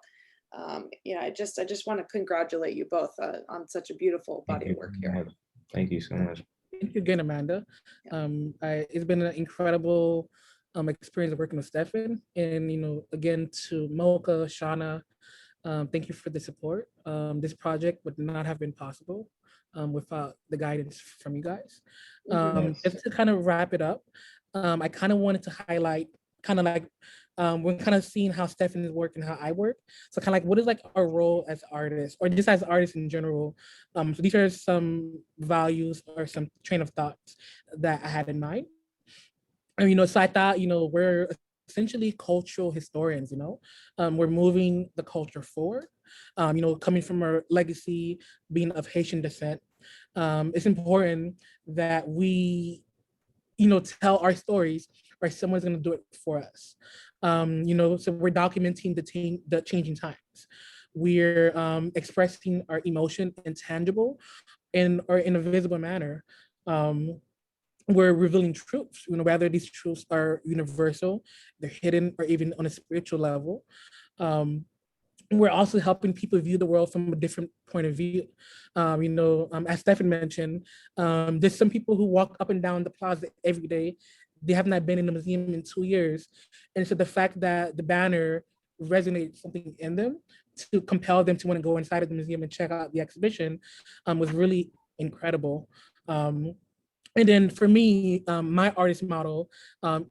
yeah, I just want to congratulate you both on such a beautiful body of work here. Thank you so much. Thank you again, Amanda. It's been an incredible experience working with Stefan, and, you know, again, to MOCA, Shauna, thank you for the support. This project would not have been possible without the guidance from you guys. Yes. Just to kind of wrap it up, I kind of wanted to highlight kind of like we're kind of seeing how Stephanie's work and how I work. So kind of like what is like our role as artists or just as artists in general. So these are some values or some train of thoughts that I had in mind. And, so I thought, we're essentially cultural historians, we're moving the culture forward, coming from our legacy, being of Haitian descent. It's important that we, tell our stories or someone's going to do it for us. So we're documenting the changing times. We're expressing our emotion in tangible or in a visible manner. We're revealing truths, whether these truths are universal, they're hidden, or even on a spiritual level. We're also helping people view the world from a different point of view. As Stephen mentioned, there's some people who walk up and down the plaza every day. They have not been in the museum in 2 years. And so the fact that the banner resonates something in them to compel them to want to go inside of the museum and check out the exhibition was really incredible. And then for me, my artist model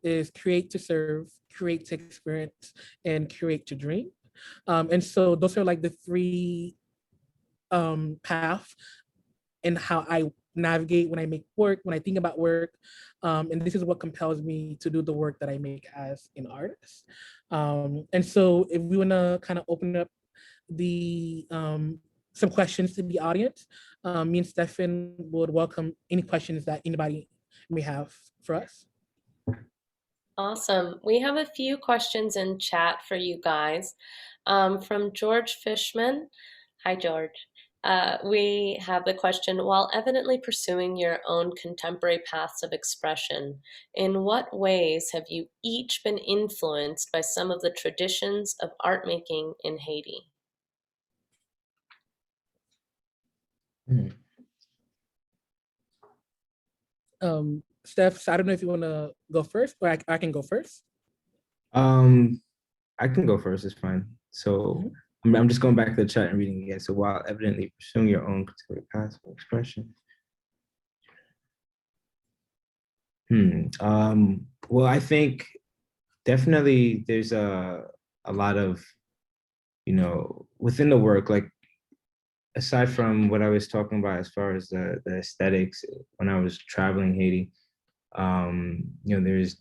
is create to serve, create to experience, and curate to dream. And so those are like the three paths and how I navigate when I make work, when I think about work. And this is what compels me to do the work that I make as an artist. And so if we wanna kind of open up the some questions to the audience, me and Stefan would welcome any questions that anybody may have for us. Awesome. We have a few questions in chat for you guys. From George Fishman. Hi, George. We have the question, while evidently pursuing your own contemporary paths of expression, in what ways have you each been influenced by some of the traditions of art making in Haiti? Steph, so I don't know if you want to go first, or I can go first. I can go first, it's fine. So I'm just going back to the chat and reading again. So while evidently pursuing your own contemporary paths of expression. Well, I think definitely there's a lot of, within the work, like aside from what I was talking about as far as the aesthetics when I was traveling Haiti, there's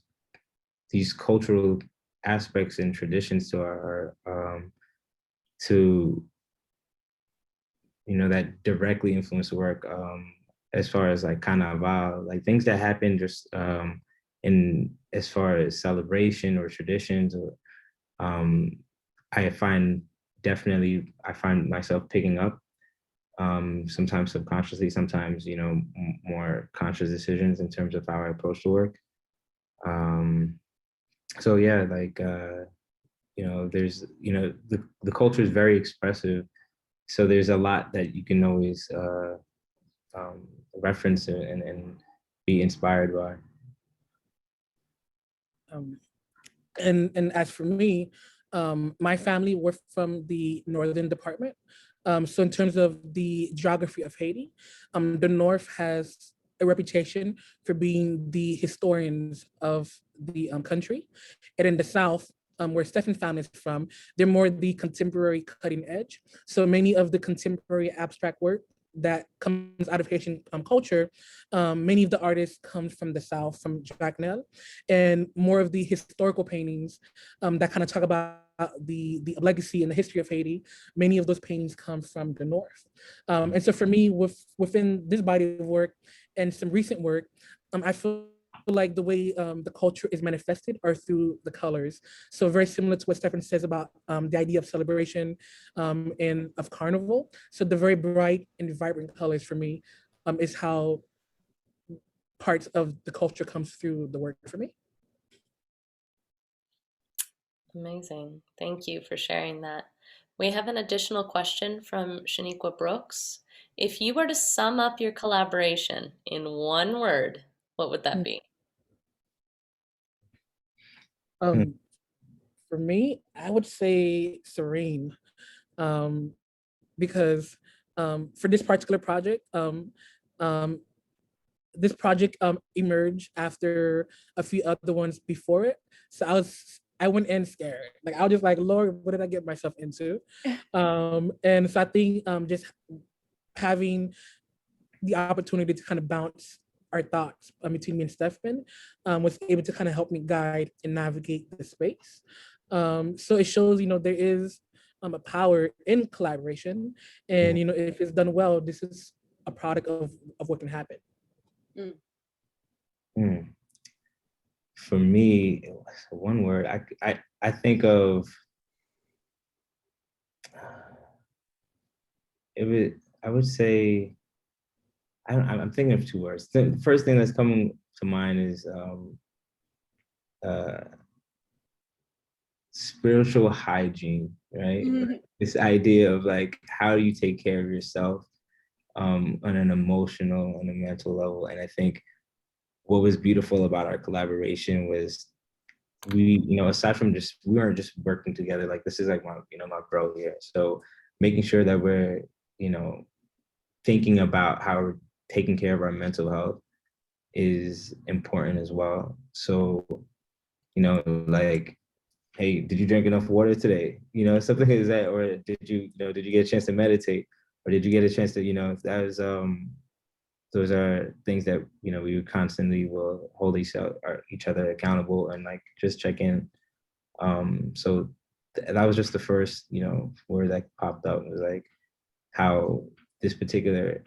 these cultural aspects and traditions to our that directly influence the work, as far as like carnival, like things that happen just in as far as celebration or traditions, or I find myself picking up, sometimes subconsciously, sometimes more conscious decisions in terms of how I approach the work. So yeah, like there's the culture is very expressive, so there's a lot that you can always reference and be inspired by. And as for me, my family were from the northern department. So in terms of the geography of Haiti, the north has a reputation for being the historians of the country. And in the south, where Stephen's family is from, they're more the contemporary cutting edge. So many of the contemporary abstract work that comes out of Haitian culture, many of the artists come from the South, from Jacqueline, and more of the historical paintings that kind of talk about the legacy and the history of Haiti. Many of those paintings come from the North. And so for me, within this body of work and some recent work, I feel like the way the culture is manifested are through the colors. So very similar to what Stefan says about the idea of celebration and of carnival. So the very bright and vibrant colors for me is how parts of the culture comes through the work for me. Amazing. Thank you for sharing that. We have an additional question from Shaniqua Brooks. If you were to sum up your collaboration in one word, what would that be? For me, I would say serene, because for this particular project, this project emerged after a few other ones before it. So I went in scared. Like I was just like, Lord, what did I get myself into? And so I think just having the opportunity to kind of bounce our thoughts between me and Stefan was able to kind of help me guide and navigate the space. So it shows, there is a power in collaboration, and if it's done well, this is a product of what can happen. For me, one word, I think of I would say, I'm thinking of two words. The first thing that's coming to mind is spiritual hygiene, right? This idea of like, how do you take care of yourself on an emotional and a mental level? And I think what was beautiful about our collaboration was we, aside from we weren't just working together, like this is like my bro here. So making sure that we're, thinking about how we're taking care of our mental health is important as well. So, like, hey, did you drink enough water today? Something like that, or did you get a chance to meditate, or did you get a chance to, that was those are things that we would constantly will hold each other accountable and like just check in. So that was just the first word that popped up. It was like how this particular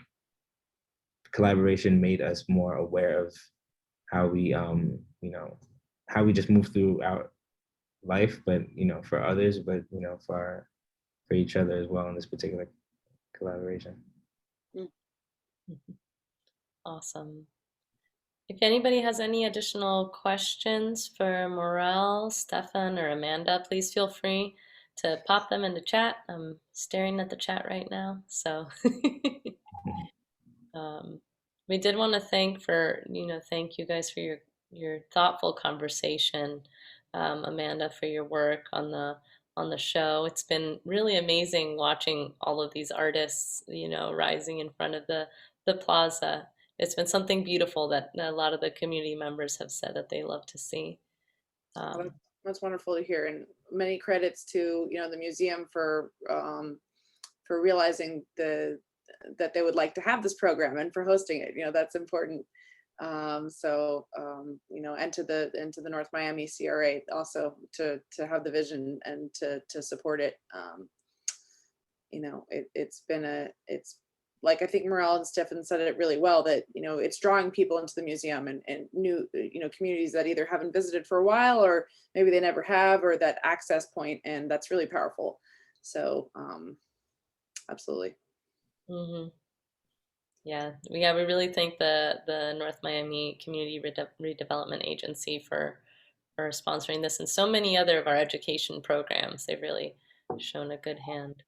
collaboration made us more aware of how we how we just move through our life, but for others, but for each other as well in this particular collaboration. Awesome. If anybody has any additional questions for Morel, Stefan, or Amanda, please feel free to pop them in the chat. I'm staring at the chat right now, so we did want to thank you guys for your thoughtful conversation, Amanda, for your work on the show. It's been really amazing watching all of these artists, rising in front of the plaza. It's been something beautiful that a lot of the community members have said that they love to see. That's wonderful to hear, and many credits to the museum for realizing that they would like to have this program and for hosting it. That's important. And to the North Miami CRA also to have the vision and to support it. It's like, I think Morel and Stefan said it really well, that it's drawing people into the museum and new communities that either haven't visited for a while, or maybe they never have, or that access point, and that's really powerful. So absolutely. Yeah, we really thank the North Miami Community Redevelopment Agency for sponsoring this and so many other of our education programs. They've really shown a good hand.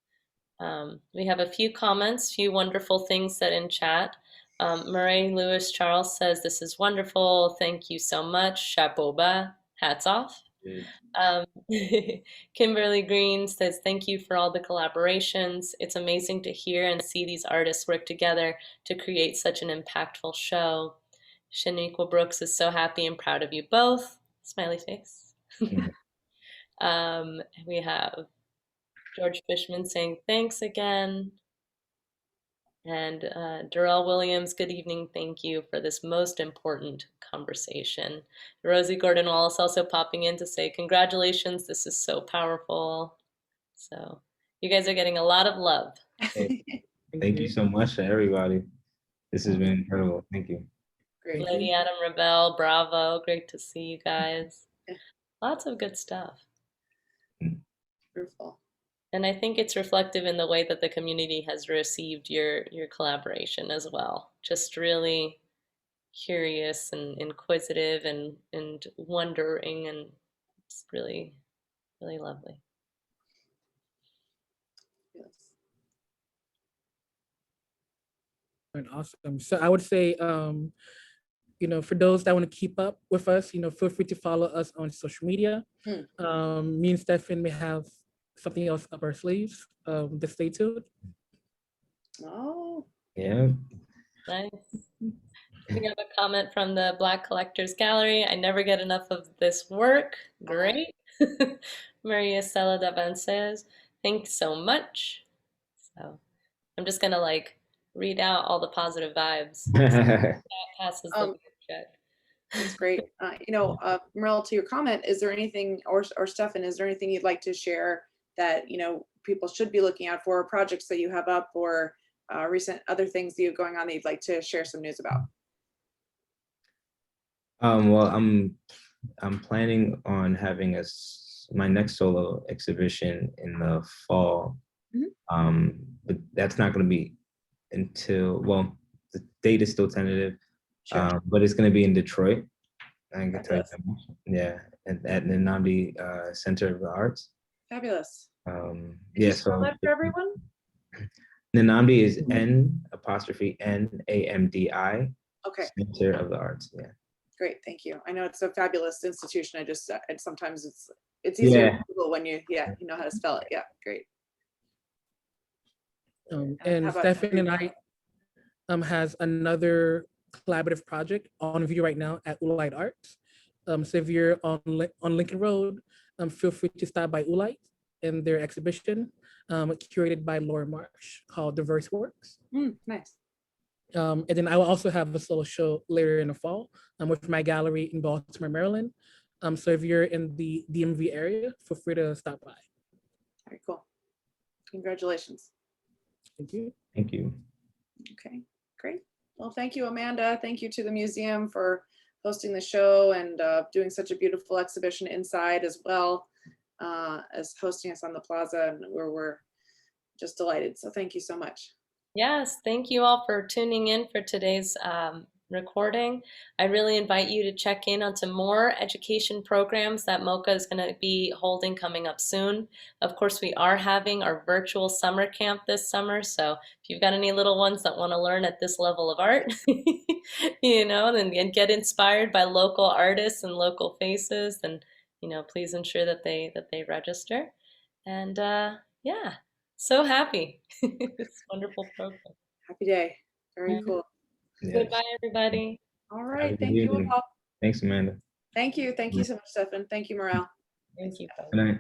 We have a few comments, few wonderful things said in chat. Murray Lewis Charles says, "This is wonderful. Thank you so much. Chapeau bas. Hats off." Kimberly Green says, "Thank you for all the collaborations. It's amazing to hear and see these artists work together to create such an impactful show." Shaniqua Brooks is so happy and proud of you both. Smiley face. We have George Fishman saying thanks again. And Darrell Williams, good evening. Thank you for this most important conversation. Rosie Gordon Wallace also popping in to say congratulations. This is so powerful. So you guys are getting a lot of love. Hey, thank you so much to everybody. This has been incredible. Thank you. Great. Lady Adam Rebel, bravo. Great to see you guys. Lots of good stuff. Beautiful. And I think it's reflective in the way that the community has received your collaboration as well. Just really curious and inquisitive and wondering, and it's really, really lovely. Yes. Awesome. So I would say, for those that want to keep up with us, feel free to follow us on social media. Me and Stefan may have something else up our sleeves. Just stay tuned. Oh, Yeah. Nice. We have a comment from the Black Collectors Gallery. I never get enough of this work. Great. Maria Stella Davan says, thanks so much. So I'm just gonna like read out all the positive vibes. That passes the um, vibe check. that's great. Morel, to your comment, is there anything, or Stefan, is there anything you'd like to share that, people should be looking out for, projects that you have up, or recent other things that you have going on that you'd like to share some news about? Well, I'm planning on having my next solo exhibition in the fall. Mhm. But that's not going to be until, well, the date is still tentative, Sure. but it's going to be in Detroit. I can tell you Fabulous. that much. Yeah, at the Nnamdi Center of the Arts. Fabulous. Um, Could you yeah, spell so that for everyone? Nnamdi is N''N''A''M''D''I, Okay, Center of the Arts. Yeah. great. Thank you. I know it's a fabulous institution. And sometimes it's easier to Yeah. Google when you know how to spell it. Yeah, great. And How about Stefan and I has another collaborative project on view right now at Ulite Arts. So if you're on Lincoln Road, feel free to stop by Ulite and their exhibition, curated by Laura Marsh, called Diverse Works. Nice. And then I will also have a solo show later in the fall with my gallery in Baltimore, Maryland. So if you're in the DMV area, feel free to stop by. Very cool. Congratulations. Thank you. Thank you. Okay, great. Well, thank you, Amanda. Thank you to the museum for hosting the show and doing such a beautiful exhibition inside, as well as hosting us on the Plaza, and we're just delighted. So thank you so much. Yes, thank you all for tuning in for today's recording. I really invite you to check in on some more education programs that MOCA is going to be holding coming up soon. Of course, we are having our virtual summer camp this summer, so if you've got any little ones that want to learn at this level of art, and get inspired by local artists and local faces, then please ensure that they register. And yeah. So happy. It's a wonderful program. Happy day. Very cool. Yes. Goodbye, everybody. All Have a right. good Thank you evening. all. Thanks, Amanda. Thank you. Thank you so much, Stefan. Thank you, Morel. Thank you. Good night.